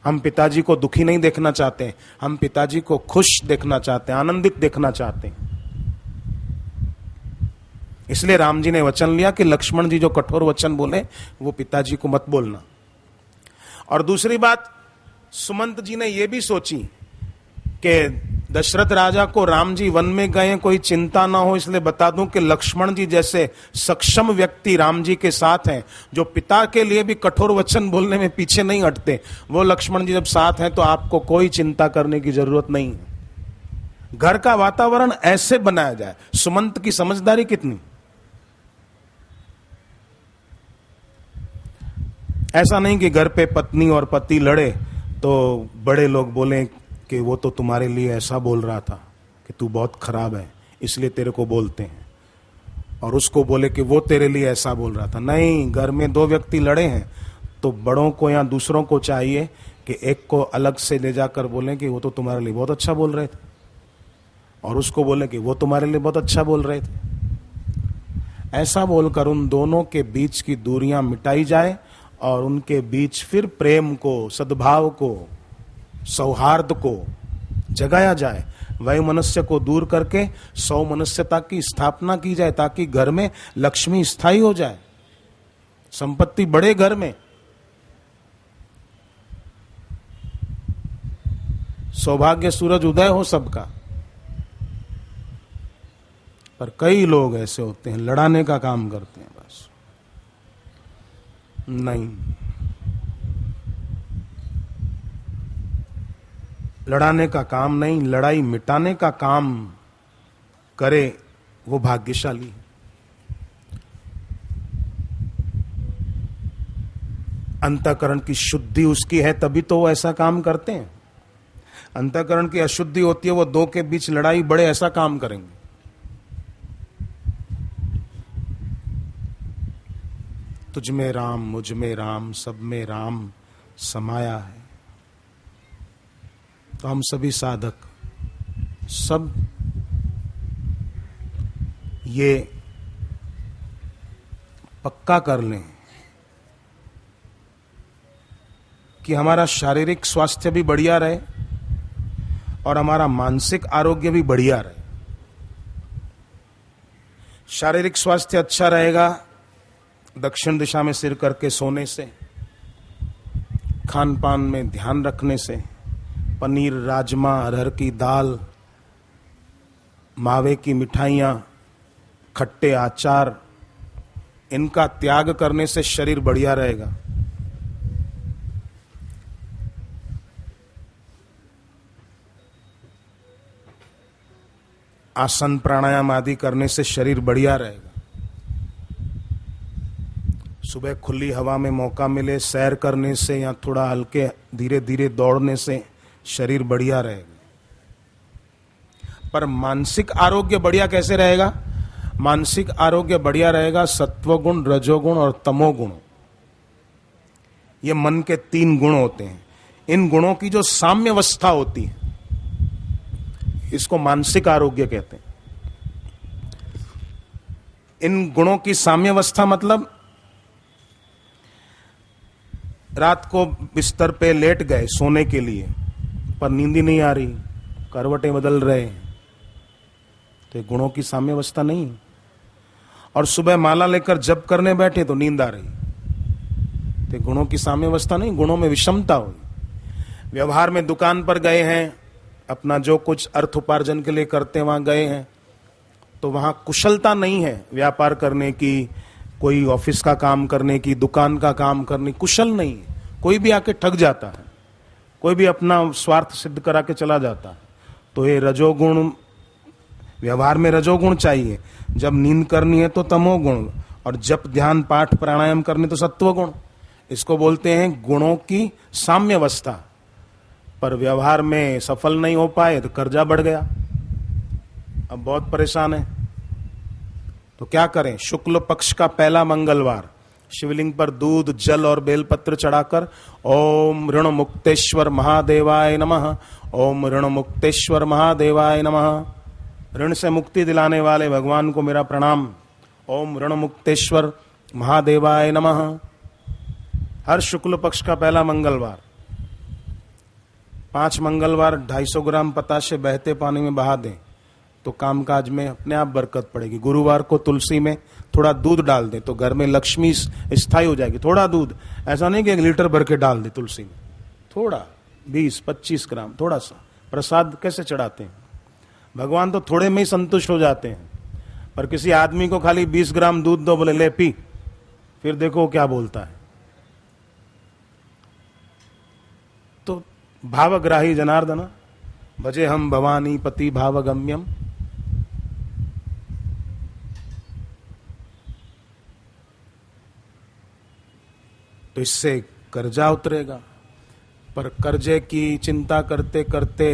Speaker 1: हम पिताजी को दुखी नहीं देखना चाहते, हम पिताजी को खुश देखना चाहते हैं, आनंदित देखना चाहते हैं। इसलिए राम जी ने वचन लिया कि लक्ष्मण जी जो कठोर वचन बोले वो पिताजी को मत बोलना। और दूसरी बात, सुमंत जी ने यह भी सोची कि दशरथ राजा को राम जी वन में गए, कोई चिंता ना हो, इसलिए बता दूं कि लक्ष्मण जी जैसे सक्षम व्यक्ति राम जी के साथ हैं, जो पिता के लिए भी कठोर वचन बोलने में पीछे नहीं हटते, वो लक्ष्मण जी जब साथ हैं तो आपको कोई चिंता करने की जरूरत नहीं है। घर का वातावरण ऐसे बनाया जाए। सुमंत की समझदारी कितनी! ऐसा नहीं कि घर पे पत्नी और पति लड़े तो बड़े लोग बोलें कि वो तो तुम्हारे लिए ऐसा बोल रहा था कि तू बहुत खराब है इसलिए तेरे को बोलते हैं, और उसको बोले कि वो तेरे लिए ऐसा बोल रहा था। नहीं, घर में दो व्यक्ति लड़े हैं तो बड़ों को या दूसरों को चाहिए कि एक को अलग से ले जाकर बोलें कि वो तो तुम्हारे लिए बहुत अच्छा बोल रहे थे, और उसको बोले कि वो तुम्हारे लिए बहुत अच्छा बोल रहे थे। ऐसा बोलकर उन दोनों के बीच की दूरियां मिटाई जाए और उनके बीच फिर प्रेम को, सद्भाव को, सौहार्द को जगाया जाए, वैमनस्य को दूर करके सौमनस्यता की स्थापना की जाए, ताकि घर में लक्ष्मी स्थायी हो जाए, संपत्ति बढ़े घर में, सौभाग्य सूरज उदय हो सबका। पर कई लोग ऐसे होते हैं, लड़ाने का काम करते हैं बस। नहीं, लड़ाने का काम नहीं, लड़ाई मिटाने का काम करे वो भाग्यशाली है। अंतःकरण की शुद्धि उसकी है तभी तो वो ऐसा काम करते हैं। अंतःकरण की अशुद्धि होती है, वो दो के बीच लड़ाई बड़े ऐसा काम करेंगे। तुझ में राम, मुझ में राम, सब में राम समाया है। तो हम सभी साधक सब ये पक्का कर लें कि हमारा शारीरिक स्वास्थ्य भी बढ़िया रहे और हमारा मानसिक आरोग्य भी बढ़िया रहे। शारीरिक स्वास्थ्य अच्छा रहेगा दक्षिण दिशा में सिर करके सोने से, खान पान में ध्यान रखने से, पनीर, राजमा, अरहर की दाल, मावे की मिठाइयाँ, खट्टे आचार, इनका त्याग करने से शरीर बढ़िया रहेगा। आसन प्राणायाम आदि करने से शरीर बढ़िया रहेगा। सुबह खुली हवा में मौका मिले सैर करने से या थोड़ा हल्के धीरे धीरे दौड़ने से शरीर बढ़िया रहेगा। पर मानसिक आरोग्य बढ़िया कैसे रहेगा? मानसिक आरोग्य बढ़िया रहेगा सत्वगुण, रजोगुण और तमोगुण। ये मन के 3 गुण होते हैं। इन गुणों की जो साम्यावस्था होती है इसको मानसिक आरोग्य कहते हैं। इन गुणों की साम्यावस्था मतलब रात को बिस्तर पे लेट गए सोने के लिए पर नींद ही नहीं आ रही, करवटें बदल रहे, तो ये गुणों की साम्यावस्था नहीं। और सुबह माला लेकर जप करने बैठे तो नींद आ रही, तो गुणों की साम्यावस्था नहीं, गुणों में विषमता हुई। व्यवहार में दुकान पर गए हैं, अपना जो कुछ अर्थ उपार्जन के लिए करते हैं वहां गए हैं, तो वहां कुशलता नहीं है व्यापार करने की, कोई ऑफिस का काम करने की, दुकान का काम करने की कुशल नहीं है। कोई भी आके ठग जाता है, कोई भी अपना स्वार्थ सिद्ध करा के चला जाता है। तो ये रजोगुण, व्यवहार में रजोगुण चाहिए, जब नींद करनी है तो तमोगुण, और जब ध्यान पाठ प्राणायाम करने तो सत्वगुण। इसको बोलते हैं गुणों की साम्यावस्था। पर व्यवहार में सफल नहीं हो पाए तो कर्जा बढ़ गया, अब बहुत परेशान है। तो क्या करें? शुक्ल पक्ष का पहला मंगलवार शिवलिंग पर दूध, जल और बेलपत्र चढ़ाकर ओम ऋण मुक्तेश्वर महादेवाय नमः, ओम ऋण मुक्तेश्वर महादेवाय नमः, ऋण से मुक्ति दिलाने वाले भगवान को मेरा प्रणाम, ओम ऋण मुक्तेश्वर महादेवाय नमः। हर शुक्ल पक्ष का पहला मंगलवार 5 मंगलवार 250 ग्राम पताशे बहते पानी में बहा दें तो कामकाज में अपने आप बरकत पड़ेगी। गुरुवार को तुलसी में थोड़ा दूध डाल दें तो घर में लक्ष्मी स्थायी हो जाएगी। थोड़ा दूध, ऐसा नहीं कि 1 लीटर भर के डाल दे तुलसी में, थोड़ा 20-25 ग्राम, थोड़ा सा। प्रसाद कैसे चढ़ाते हैं? भगवान तो थोड़े में ही संतुष्ट हो जाते हैं, पर किसी आदमी को खाली 20 ग्राम दूध दो, बोले ले पी, फिर देखो क्या बोलता है। तो भावग्राही जनार्दन भजे हम भवानी पति भावगम्यम। तो इससे कर्जा उतरेगा। पर कर्जे की चिंता करते करते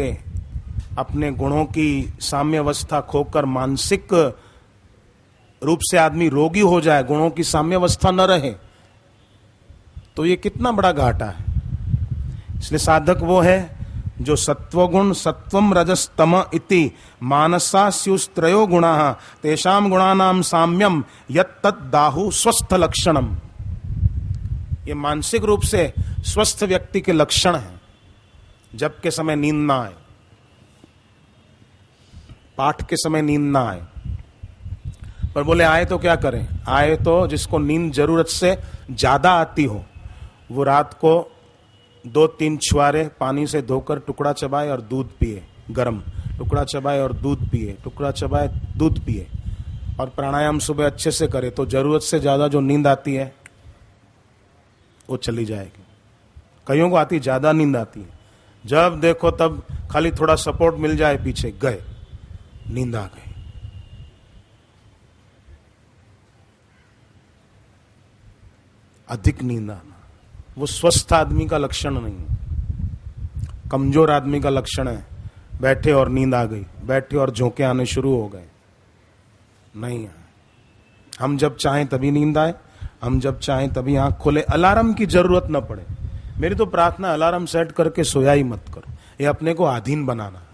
Speaker 1: अपने गुणों की साम्यावस्था खोकर मानसिक रूप से आदमी रोगी हो जाए, गुणों की साम्यावस्था न रहे, तो ये कितना बड़ा घाटा है। इसलिए साधक वो है जो सत्वगुण, सत्वम रजस तम इति मानसा स्युस्त्रयो गुणाः तेषां गुणानां साम्यम यत्तत् दाहु स्वस्थ लक्षणम। ये मानसिक रूप से स्वस्थ व्यक्ति के लक्षण हैं। जब के समय नींद ना आए, पाठ के समय नींद ना आए। पर बोले आए तो क्या करें? आए तो जिसको नींद जरूरत से ज्यादा आती हो वो रात को 2-3 छुआरे पानी से धोकर टुकड़ा चबाए और दूध पिए, गरम टुकड़ा चबाए और दूध पिए, टुकड़ा चबाए दूध पिए, और प्राणायाम सुबह अच्छे से करे तो जरूरत से ज्यादा जो नींद आती है वो चली जाएगी। कईयों को आती ज्यादा नींद आती है, जब देखो तब खाली थोड़ा सपोर्ट मिल जाए पीछे गए, नींद आ गई। अधिक नींद आना वो स्वस्थ आदमी का लक्षण नहीं है, कमजोर आदमी का लक्षण है। बैठे और नींद आ गई, बैठे और झोंके आने शुरू हो गए, नहीं है। हम जब चाहें तभी नींद आए, हम जब चाहें तभी आंख खोले, अलार्म की जरूरत न पड़े। मेरी तो प्रार्थना, अलार्म सेट करके सोया ही मत करो, ये अपने को अधीन बनाना है।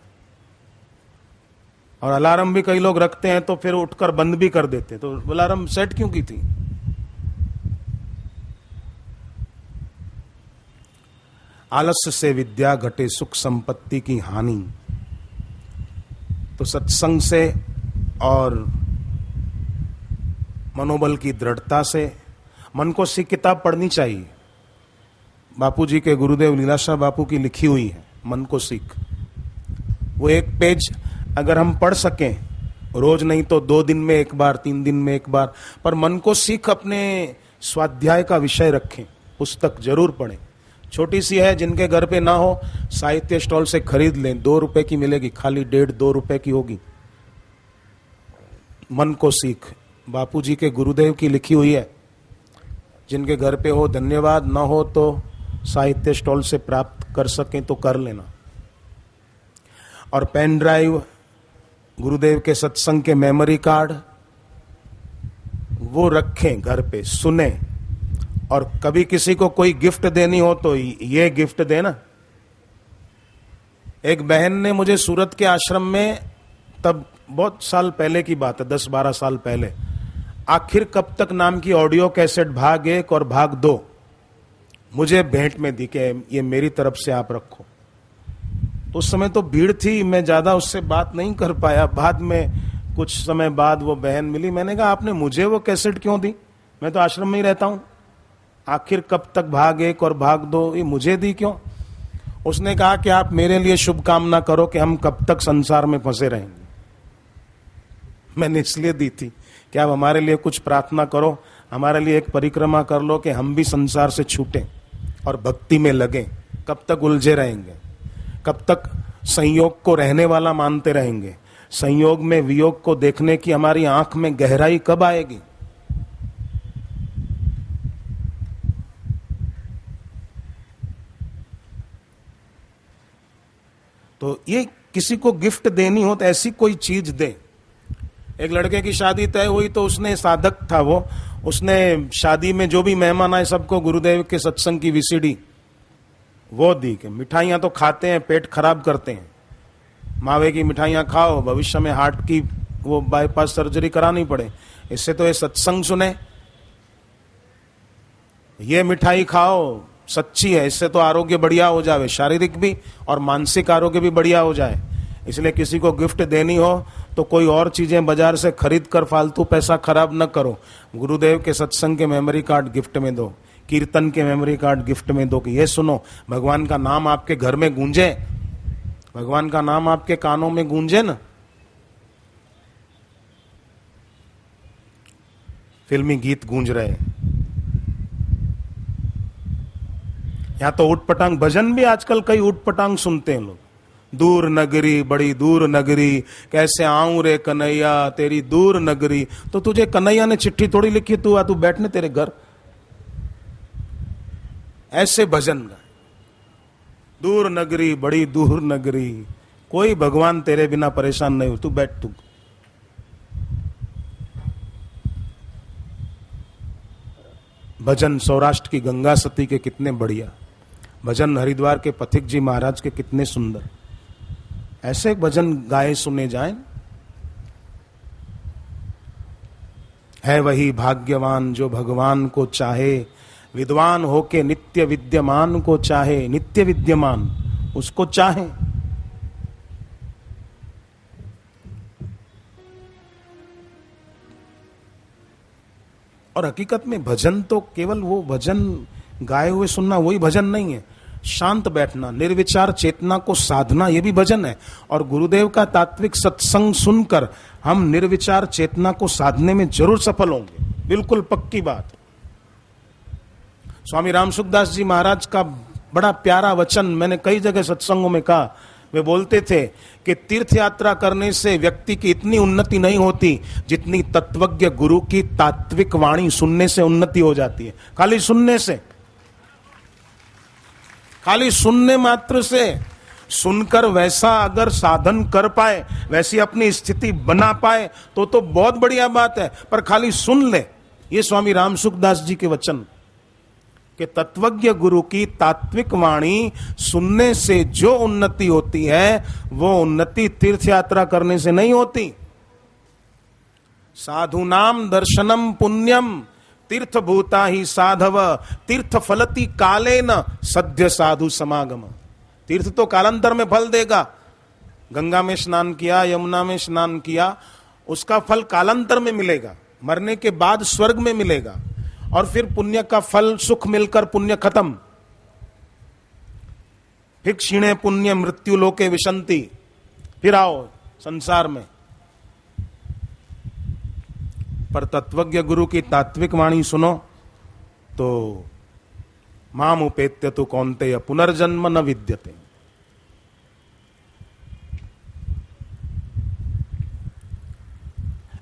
Speaker 1: और अलार्म भी कई लोग रखते हैं तो फिर उठकर बंद भी कर देते, तो अलार्म सेट क्यों की थी? आलस्य से विद्या घटे सुख संपत्ति की हानि। तो सत्संग से और मनोबल की दृढ़ता से मन को सी किताब पढ़नी चाहिए। बापू जी के गुरुदेव लीलाशाह बापू की लिखी हुई है मन को सीख। वो एक पेज अगर हम पढ़ सकें, रोज नहीं तो 2 दिन में एक बार, 3 दिन में एक बार, पर मन को सीख अपने स्वाध्याय का विषय रखें, पुस्तक जरूर पढ़ें। छोटी सी है, जिनके घर पे ना हो साहित्य स्टॉल से खरीद लें, 2 रुपए की मिलेगी, खाली 1.5-2 रुपए की होगी। मन को सीख बापू जी के गुरुदेव की लिखी हुई है। जिनके घर पे हो धन्यवाद, ना हो तो साहित्य स्टॉल से प्राप्त कर सकें तो कर लेना। और पेन ड्राइव, गुरुदेव के सत्संग के मेमोरी कार्ड वो रखें घर पे, सुने। और कभी किसी को कोई गिफ्ट देनी हो तो ये गिफ्ट देना। एक बहन ने मुझे सूरत के आश्रम में, तब बहुत साल पहले की बात है, 10-12 साल पहले, आखिर कब तक नाम की ऑडियो कैसेट भाग 1 और भाग 2 मुझे भेंट में दी कि ये मेरी तरफ से आप रखो। तो उस समय तो भीड़ थी, मैं ज्यादा उससे बात नहीं कर पाया। बाद में कुछ समय बाद वो बहन मिली, मैंने कहा आपने मुझे वो कैसेट क्यों दी, मैं तो आश्रम में ही रहता हूं, आखिर कब तक भाग 1 और भाग 2 ये मुझे दी क्यों? उसने कहा कि आप मेरे लिए शुभकामना करो कि हम कब तक संसार में फंसे रहेंगे। मैंने इसलिए दी थी कि आप हमारे लिए कुछ प्रार्थना करो, हमारे लिए एक परिक्रमा कर लो कि हम भी संसार से छूटें और भक्ति में लगें। कब तक उलझे रहेंगे, कब तक संयोग को रहने वाला मानते रहेंगे, संयोग में वियोग को देखने की हमारी आंख में गहराई कब आएगी? तो ये किसी को गिफ्ट देनी हो तो ऐसी कोई चीज दे। एक लड़के की शादी तय हुई तो उसने, साधक था वो, उसने शादी में जो भी मेहमान आए सबको गुरुदेव के सत्संग की वीसीडी वो दी कि मिठाइयां तो खाते हैं, पेट खराब करते हैं, मावे की मिठाइयां खाओ, भविष्य में हार्ट की वो बाईपास सर्जरी करानी पड़े, इससे तो ये सत्संग सुने। ये मिठाई खाओ, सच्ची है, इससे तो आरोग्य बढ़िया हो जाए, शारीरिक भी और मानसिक आरोग्य भी बढ़िया हो जाए। इसलिए किसी को गिफ्ट देनी हो तो कोई और चीजें बाजार से खरीद कर फालतू पैसा खराब न करो। गुरुदेव के सत्संग के मेमोरी कार्ड गिफ्ट में दो, कीर्तन के मेमोरी कार्ड गिफ्ट में दो कि ये सुनो, भगवान का नाम आपके घर में गूंजे, भगवान का नाम आपके कानों में गूंजे ना। फिल्मी गीत गूंज रहे, यहां तो ऊट पटांग भजन भी आजकल कई ऊट पटांग सुनते हैं लोग। दूर नगरी, बड़ी दूर नगरी, कैसे आऊं रे कन्हैया तेरी दूर नगरी। तो तुझे कन्हैया ने चिट्ठी थोड़ी लिखी, तू बैठने तेरे घर, ऐसे भजन गाए। दूर नगरी, बड़ी दूर नगरी, कोई भगवान तेरे बिना परेशान नहीं हो, तू बैठ। तू भजन सौराष्ट्र की गंगा सती के कितने बढ़िया, भजन हरिद्वार के पथिक जी महाराज के कितने सुंदर, ऐसे भजन गाए सुने जाएं। है वही भाग्यवान जो भगवान को चाहे, विद्वान होके नित्य विद्यमान को चाहे, नित्य विद्यमान उसको चाहे। और हकीकत में भजन तो केवल वो भजन गाए हुए सुनना वही भजन नहीं है। शांत बैठना, निर्विचार चेतना को साधना, ये भी भजन है। और गुरुदेव का तात्विक सत्संग सुनकर हम निर्विचार चेतना को साधने में जरूर सफल होंगे, बिल्कुल पक्की बात। स्वामी राम सुखदास जी महाराज का बड़ा प्यारा वचन मैंने कई जगह सत्संगों में कहा। वे बोलते थे कि तीर्थ यात्रा करने से व्यक्ति की इतनी उन्नति नहीं होती जितनी तत्वज्ञ गुरु की तात्विक वाणी सुनने से उन्नति हो जाती है। खाली सुनने से, खाली सुनने मात्र से, सुनकर वैसा अगर साधन कर पाए, वैसी अपनी स्थिति बना पाए तो बहुत बढ़िया बात है। पर खाली सुन ले, ये स्वामी राम सुखदास जी के वचन कि तत्वज्ञ गुरु की तात्विक वाणी सुनने से जो उन्नति होती है वो उन्नति तीर्थ यात्रा करने से नहीं होती। साधुनाम दर्शनम पुण्यम तीर्थ भूता ही साधव तीर्थ फलति कालेन सद्य साधु समागम। तीर्थ तो कालांतर में फल देगा। गंगा में स्नान किया, यमुना में स्नान किया, उसका फल कालांतर में मिलेगा, मरने के बाद स्वर्ग में मिलेगा। और फिर पुण्य का फल, सुख मिलकर पुण्य खत्म। फिर क्षीणे पुण्य मृत्यु लोके विशंति, फिर आओ संसार में। पर तत्वज्ञ गुरु की तात्विक वाणी सुनो तो माम उपेत्य तो कौन्तेय पुनर्जन्म न विद्यते।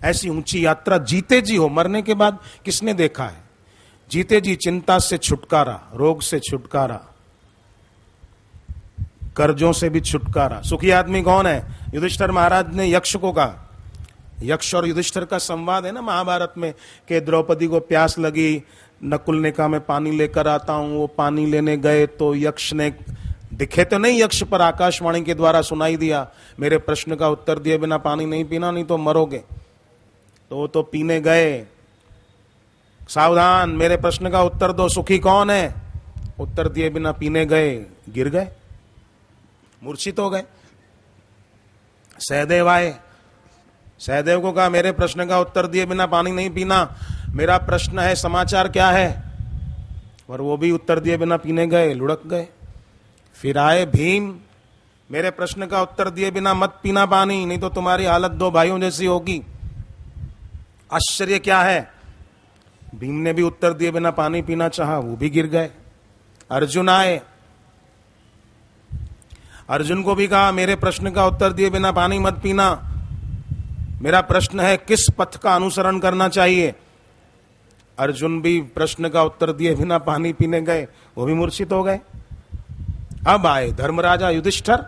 Speaker 1: ऐसी ऊंची यात्रा जीते जी हो, मरने के बाद किसने देखा है? जीते जी चिंता से छुटकारा, रोग से छुटकारा, कर्जों से भी छुटकारा। सुखी आदमी कौन है? युधिष्ठिर महाराज ने यक्ष को कहा। यक्ष और युधिष्ठिर का संवाद है ना महाभारत में, कि द्रौपदी को प्यास लगी, नकुल ने कहा मैं पानी लेकर आता हूं, वो पानी लेने गए तो यक्ष ने, दिखे तो नहीं यक्ष पर आकाशवाणी के द्वारा सुनाई दिया, मेरे प्रश्न का उत्तर दिए बिना पानी नहीं पीना, नहीं तो मरोगे। तो वो तो पीने गए, सावधान मेरे प्रश्न का उत्तर दो, सुखी कौन है? उत्तर दिए बिना पीने गए, गिर गए, मूर्छित हो गए। सहदेव आए, सहदेव को कहा मेरे प्रश्न का उत्तर दिए बिना पानी नहीं पीना, मेरा प्रश्न है समाचार क्या है? और वो भी उत्तर दिए बिना पीने गए, लुढ़क गए। फिर आए भीम, मेरे प्रश्न का उत्तर दिए बिना मत पीना पानी, नहीं तो तुम्हारी हालत दो भाइयों जैसी होगी। आश्चर्य क्या है, भीम ने भी उत्तर दिए बिना पानी पीना चाहा, वो भी गिर गए। अर्जुन आए, अर्जुन को भी कहा मेरे प्रश्न का उत्तर दिए बिना पानी मत पीना, मेरा प्रश्न है किस पथ का अनुसरण करना चाहिए? अर्जुन भी प्रश्न का उत्तर दिए बिना पानी पीने गए, वो भी मूर्छित हो गए। अब आए धर्मराजा युधिष्ठिर,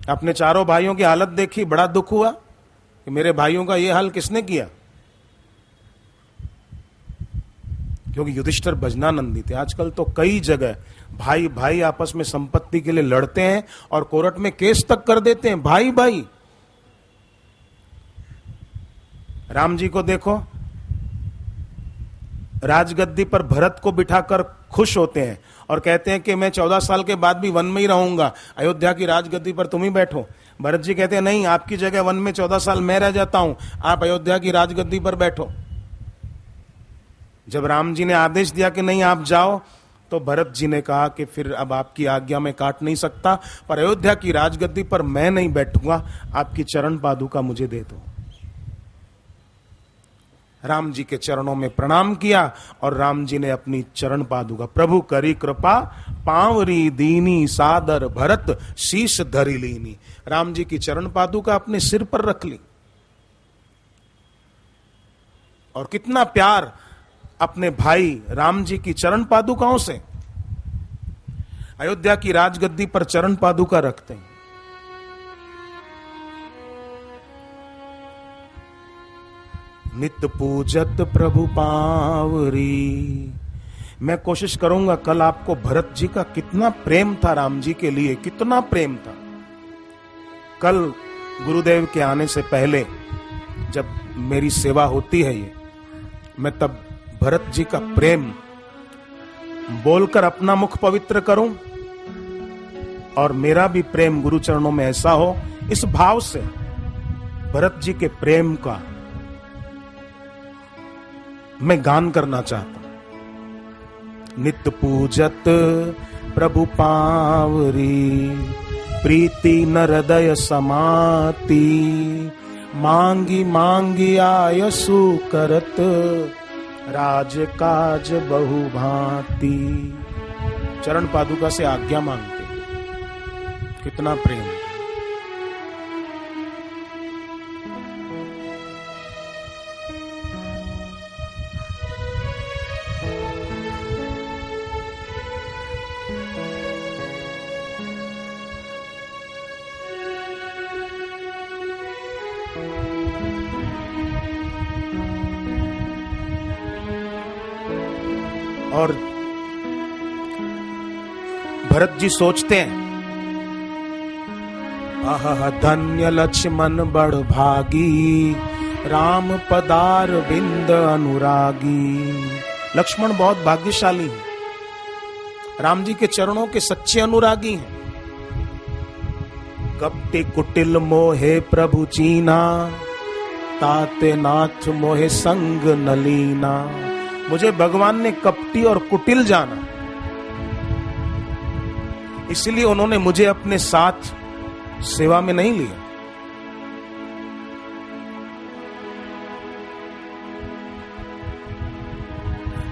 Speaker 1: अपने चारों भाइयों की हालत देखी, बड़ा दुख हुआ कि मेरे भाइयों का ये हाल किसने किया। क्योंकि युधिष्ठिर भजनानंदी थे। आजकल तो कई जगह भाई भाई आपस में संपत्ति के लिए लड़ते हैं और कोर्ट में केस तक कर देते हैं, भाई भाई। राम जी को देखो, राजगद्दी पर भरत को बिठाकर खुश होते हैं और कहते हैं कि मैं 14 साल के बाद भी वन में ही रहूंगा, अयोध्या की राजगद्दी पर तुम ही बैठो। भरत जी कहते हैं नहीं, आपकी जगह वन में 14 साल मैं रह जाता हूं, आप अयोध्या की राजगद्दी पर बैठो। जब राम जी ने आदेश दिया कि नहीं आप जाओ, तो भरत जी ने कहा कि फिर अब आपकी आज्ञा में काट नहीं सकता, पर अयोध्या की राजगद्दी पर मैं नहीं बैठूंगा, आपकी चरण पादुका मुझे दे दो। राम जी के चरणों में प्रणाम किया और राम जी ने अपनी चरण पादुका, प्रभु करी कृपा पावरी दीनी सादर भरत शीश धरी लीनी, राम जी की चरण पादुका अपने सिर पर रख ली। और कितना प्यार अपने भाई राम जी की चरण पादुकाओं से। अयोध्या की राजगद्दी पर चरण पादुका रखते हैं। नित पूजत प्रभु पावरी। मैं कोशिश करूंगा कल आपको भरत जी का कितना प्रेम था राम जी के लिए, कितना प्रेम था। कल गुरुदेव के आने से पहले जब मेरी सेवा होती है ये, मैं तब भरत जी का प्रेम बोलकर अपना मुख पवित्र करूं और मेरा भी प्रेम गुरु चरणों में ऐसा हो, इस भाव से भरत जी के प्रेम का मैं गान करना चाहता हूं। नित पूजत प्रभु पावरी, प्रीति नर हृदय समाती, मांगी मांगी आयसु करत, राज काज बहु भांति। चरण पादुका से आज्ञा मांगते, कितना प्रेम। और भरत जी सोचते हैं, आह धन्य लक्ष्मण बड़ भागी, राम पदार बिंद अनुरागी। लक्ष्मण बहुत भाग्यशाली हैं, राम जी के चरणों के सच्चे अनुरागी हैं। कपटी कुटिल मोहे प्रभु चीना, ताते नाथ मोहे संग नलीना। मुझे भगवान ने कपटी और कुटिल जाना, इसलिए उन्होंने मुझे अपने साथ सेवा में नहीं लिया।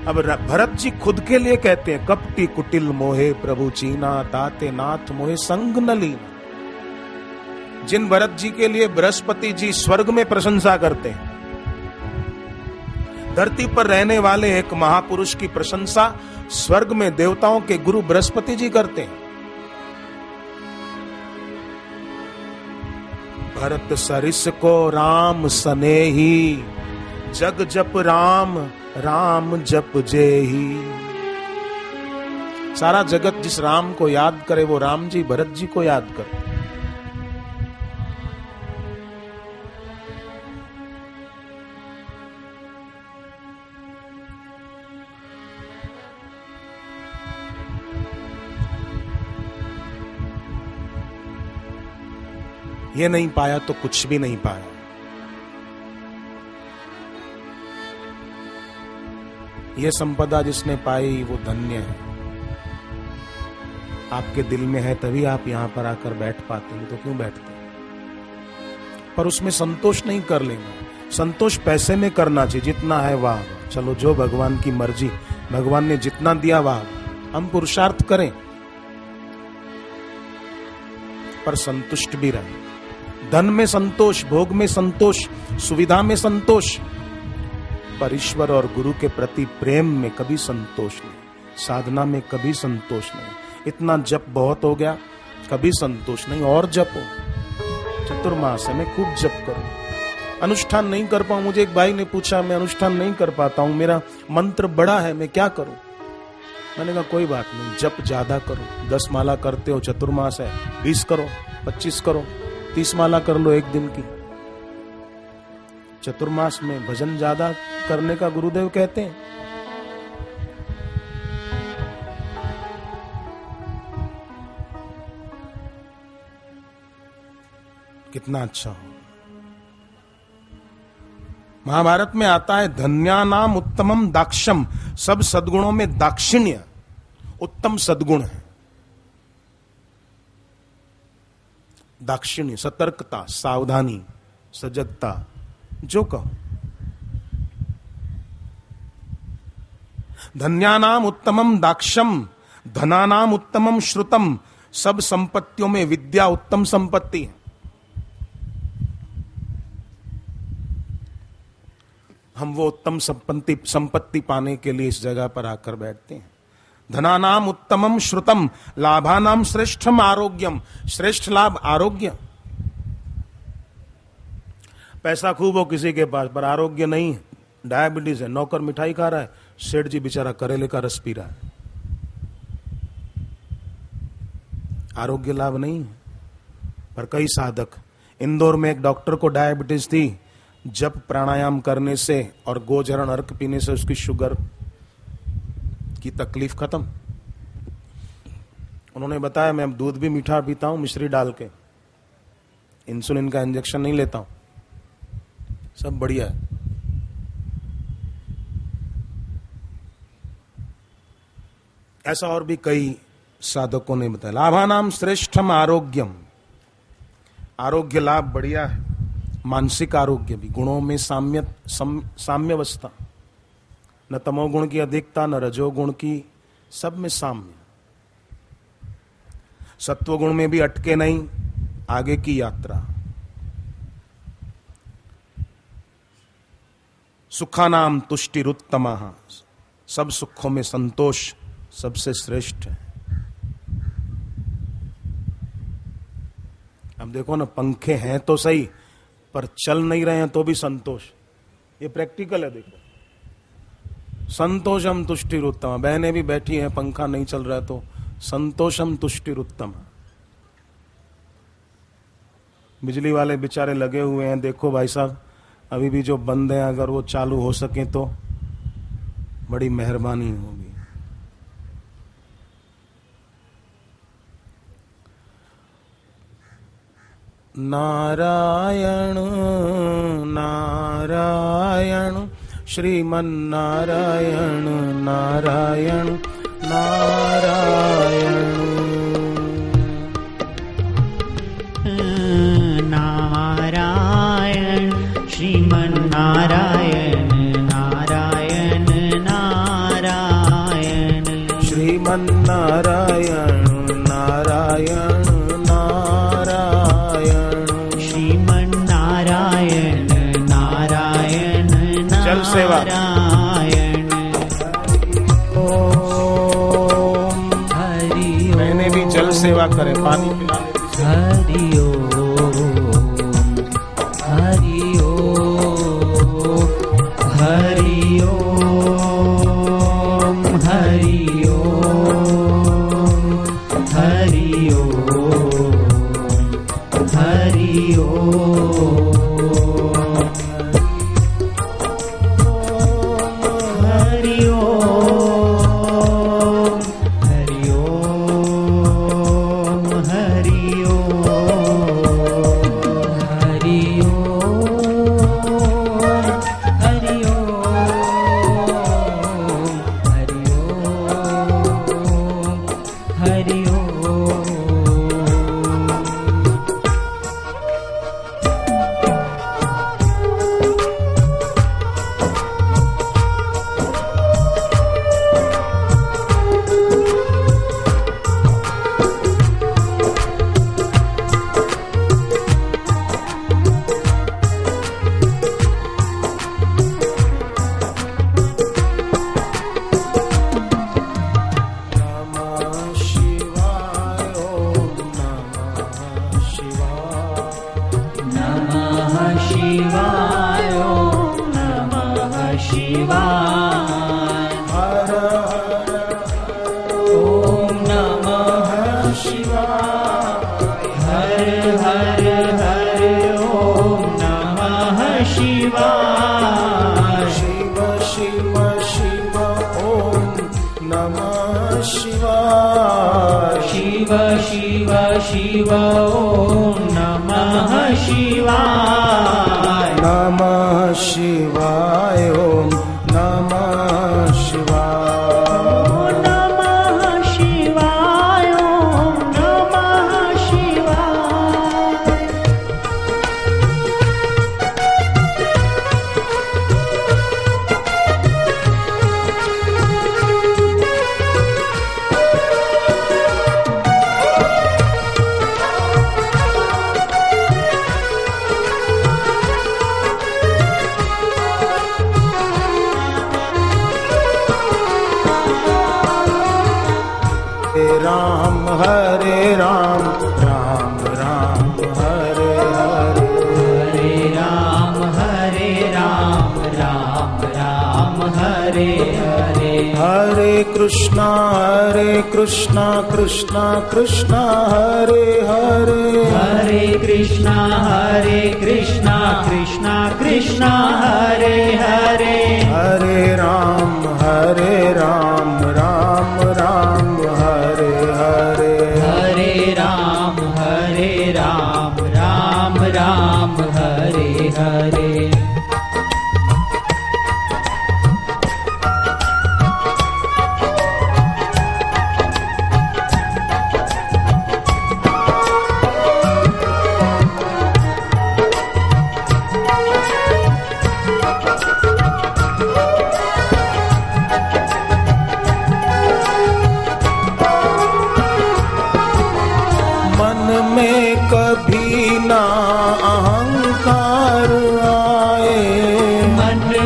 Speaker 1: अब भरत जी खुद के लिए कहते हैं, कपटी कुटिल मोहे प्रभु चीना, ताते नाथ मोहे संग न लीना। जिन भरत जी के लिए बृहस्पति जी स्वर्ग में प्रशंसा करते हैं, धरती पर रहने वाले एक महापुरुष की प्रशंसा स्वर्ग में देवताओं के गुरु बृहस्पति जी करते हैं। भरत सरिस को राम सनेही, जग जप राम राम जप जेही। सारा जगत जिस राम को याद करे, वो राम जी भरत जी को याद करते। ये नहीं पाया तो कुछ भी नहीं पाया। ये संपदा जिसने पाई वो धन्य है। आपके दिल में है तभी आप यहां पर आकर बैठ पाते हैं, तो क्यों बैठते? पर उसमें संतोष नहीं कर लेंगे। संतोष पैसे में करना चाहिए, जितना है वाह, चलो जो भगवान की मर्जी, भगवान ने जितना दिया वाह, हम पुरुषार्थ करें पर संतुष्ट भी रहें। धन में संतोष, भोग में संतोष, सुविधा में संतोष, पर ईश्वर और गुरु के प्रति प्रेम में कभी संतोष नहीं, साधना में कभी संतोष नहीं। इतना जप बहुत हो गया, कभी संतोष नहीं, और जपो। चतुर्मास में खूब जप करो। अनुष्ठान नहीं कर पाऊं, मुझे एक भाई ने पूछा, मैं अनुष्ठान नहीं कर पाता हूं, मेरा मंत्र बड़ा है, मैं क्या करूं? मैंने कहा कोई बात नहीं, जप ज्यादा करो। 10 माला करते हो, चतुर्मास है, 20 करो, 25 करो, 30 माला कर लो एक दिन की। चतुर्मास में भजन ज्यादा करने का गुरुदेव कहते हैं। कितना अच्छा हो। महाभारत में आता है, धन्यानाम उत्तमम दाक्षम। सब सद्गुणों में दाक्षिण्य उत्तम सद्गुण है। दाक्षिण्य, सतर्कता, सावधानी, सजगता, जो कहो। धन्यानाम उत्तमम दाक्षम, धनानाम उत्तमम श्रुतम। सब संपत्तियों में विद्या उत्तम संपत्ति है। हम वो उत्तम संपत्ति पाने के लिए इस जगह पर आकर बैठते हैं। धनानाम उत्तमम श्रुतम, लाभानाम श्रेष्ठम आरोग्यम। श्रेष्ठ लाभ आरोग्य। पैसा खूब हो किसी के पास पर आरोग्य नहीं है, डायबिटीज है, नौकर मिठाई खा रहा है, सेठ जी बेचारा करेले का रस पी रहा है, आरोग्य लाभ नहीं है। पर कई साधक, इंदौर में एक डॉक्टर को डायबिटीज थी, जप प्राणायाम करने से और गोचरण अर्क पीने से उसकी शुगर की तकलीफ खत्म। उन्होंने बताया, मैं अब दूध भी मीठा पीता हूं मिश्री डाल के, इंसुलिन का इंजेक्शन नहीं लेता हूं, सब बढ़िया है। ऐसा और भी कई साधकों ने बताया। लाभानाम श्रेष्ठम आरोग्यम, आरोग्य लाभ बढ़िया है, मानसिक आरोग्य भी, गुणों में साम्यावस्था, न तमोगुण की अधिकता न रजोगुण की, सब में साम्य, सत्वगुण में भी अटके नहीं, आगे की यात्रा। सुखानाम तुष्टिरुत्तमः, सब सुखों में संतोष सबसे श्रेष्ठ है। अब देखो ना, पंखे हैं तो सही, पर चल नहीं रहे हैं तो भी संतोष, ये प्रैक्टिकल है। देखो, संतोषम तुष्टिरुत्तम, बहनें भी बैठी हैं, पंखा नहीं चल रहा है तो संतोषम तुष्टिरुत्तम। बिजली वाले बेचारे लगे हुए हैं, देखो भाई साहब अभी भी जो बंद हैं, अगर वो चालू हो सके तो बड़ी मेहरबानी होगी। नारायण नारायण श्रीमन्नारायण नारायण नारायण
Speaker 2: नारायण श्रीमन्नारायण नारायण नारायण
Speaker 1: श्रीमन्नारायण नारायण नारायण
Speaker 2: श्रीमन्नारायण नारायण
Speaker 1: जल सेवा। मैंने भी जल सेवा करें, पानी पिलाने की।
Speaker 2: हरि ओम हरि ओम हरि ओम हरि ओम हरि ओम हरि ओम हरि ओम हरि ओम हरि ओम हरि ओम हरि ओम हरि ओम हरि ओम। शिव ओम नमः शिवाय
Speaker 1: नमः शिवाय ओम नमः शिवाय
Speaker 2: नमः शिवाय ओम नमः शिवाय।
Speaker 1: राम हरे राम राम राम हरे हरे
Speaker 2: हरे राम राम राम हरे हरे।
Speaker 1: हरे कृष्णा कृष्णा कृष्णा हरे हरे
Speaker 2: हरे कृष्णा कृष्णा कृष्णा हरे हरे।
Speaker 1: हरे राम राम राम हरे हरे
Speaker 2: हरे राम राम राम हरे हरे।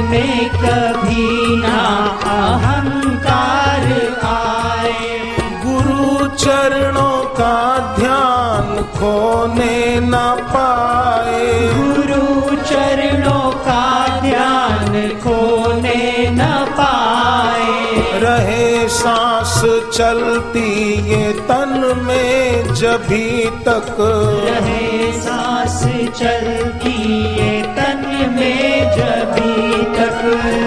Speaker 2: में कभी ना अहंकार आए।
Speaker 1: गुरु चरणों का ध्यान खोने न पाए।
Speaker 2: गुरु चरणों का ध्यान खोने न पाए।
Speaker 1: रहे सांस चलती ये तन में जभी तक।
Speaker 2: रहे सांस चलती ये तन में जभी तक।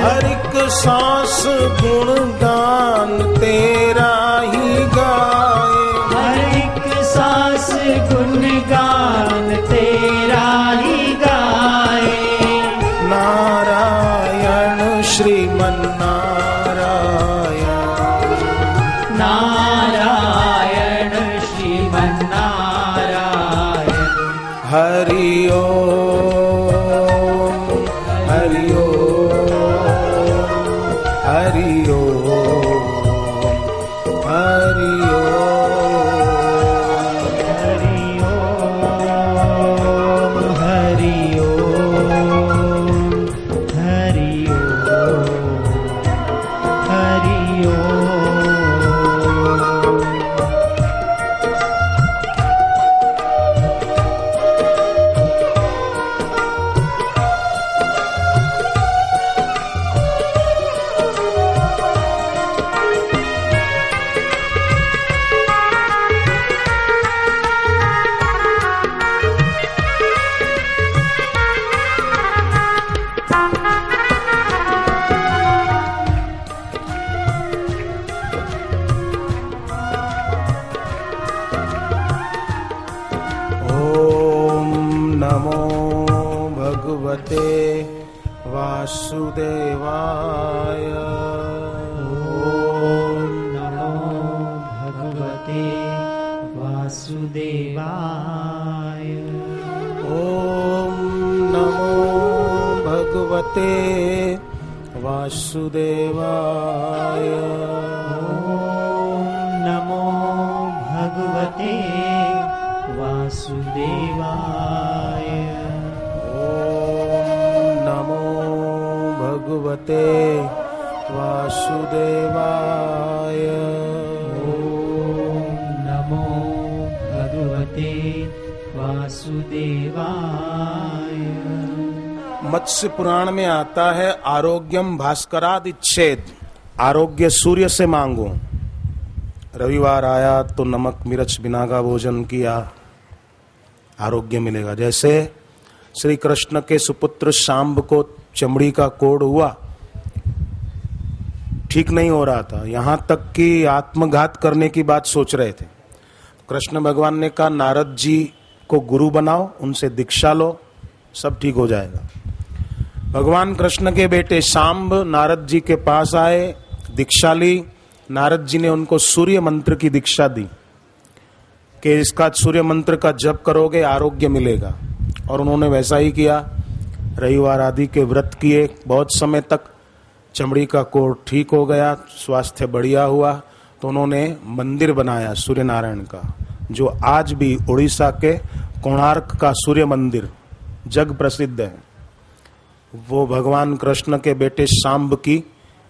Speaker 1: हर एक सांस गुणगान तेरा ही गाए।
Speaker 2: हर एक सांस गुणगान तेरा ही गाए।
Speaker 1: नारायण श्रीमन
Speaker 2: नारायण श्रीमन नारायण।
Speaker 1: हरि ओम हरि ओम हरि ओम हरि
Speaker 2: ओम हरि ओम हरि ओम हरि ओम।
Speaker 1: वासुदेवाय।
Speaker 2: ओम नमो भगवते वासुदेवाय।
Speaker 1: ओम नमो भगवते वासुदेवाय।
Speaker 2: ओम नमो भगवते वासुदेवाय।
Speaker 1: भगवते वासुदेवाय।
Speaker 2: ओम नमो भगवते वासुदेवाय।
Speaker 1: मत्स्य पुराण में आता है आरोग्यम भास्करादिच्छेद। आरोग्य सूर्य से मांगो। रविवार आया तो नमक मिर्च बिना का भोजन किया, आरोग्य मिलेगा। जैसे श्री कृष्ण के सुपुत्र शांब को चमड़ी का कोढ़ हुआ, ठीक नहीं हो रहा था, यहां तक कि आत्मघात करने की बात सोच रहे थे। कृष्ण भगवान ने कहा नारद जी को गुरु बनाओ, उनसे दीक्षा लो, सब ठीक हो जाएगा। भगवान कृष्ण के बेटे शांब नारद जी के पास आए, दीक्षा ली। नारद जी ने उनको सूर्य मंत्र की दीक्षा दी कि इसका सूर्य मंत्र का जप करोगे आरोग्य मिलेगा, और उन्होंने वैसा ही किया। रविवार आदि के व्रत किए, बहुत समय तक चमड़ी का कोढ़ ठीक हो गया, स्वास्थ्य बढ़िया हुआ। तो उन्होंने मंदिर बनाया सूर्य नारायण का, जो आज भी उड़ीसा के कोणार्क का सूर्य मंदिर जग प्रसिद्ध है। वो भगवान कृष्ण के बेटे शांब की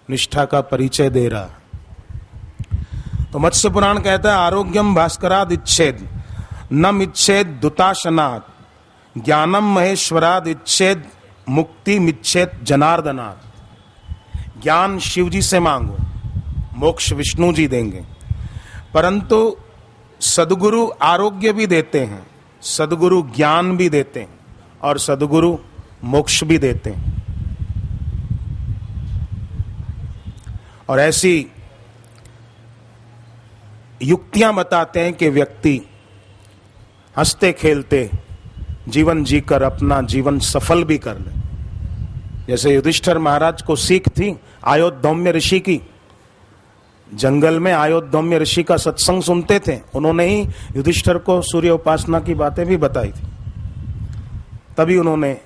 Speaker 1: निष्ठा का परिचय दे रहा। तो मत्स्य पुराण कहता है आरोग्यम भास्कराद इच्छेद नम इच्छेद दुताशनात् ज्ञानम महेश्वराद इच्छेद मुक्ति मिच्छेद जनार्दनात्। ज्ञान शिव जी से मांगो, मोक्ष विष्णु जी देंगे, परंतु सदगुरु आरोग्य भी देते हैं, सदगुरु ज्ञान भी देते हैं, और सदगुरु मोक्ष भी देते हैं। और ऐसी युक्तियां बताते हैं कि व्यक्ति हंसते खेलते जीवन जीकर अपना जीवन सफल भी कर ले। जैसे युधिष्ठिर महाराज को सीख थी आयोधौम्य ऋषि की, जंगल में आयोधौम्य ऋषि का सत्संग सुनते थे, उन्होंने ही युधिष्ठिर को सूर्य उपासना की बातें भी बताई थी। तभी उन्होंने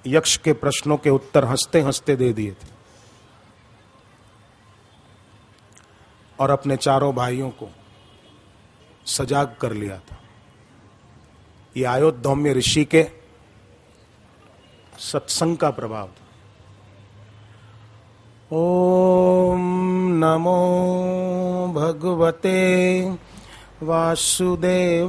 Speaker 1: यक्ष के प्रश्नों के उत्तर हंसते हंसते दे दिए थे, और अपने चारों भाइयों को सजाग कर लिया था। ये आयोधौम्य ऋषि के सत्संग का प्रभाव था। ओम नमो भगवते वासुदेवाय।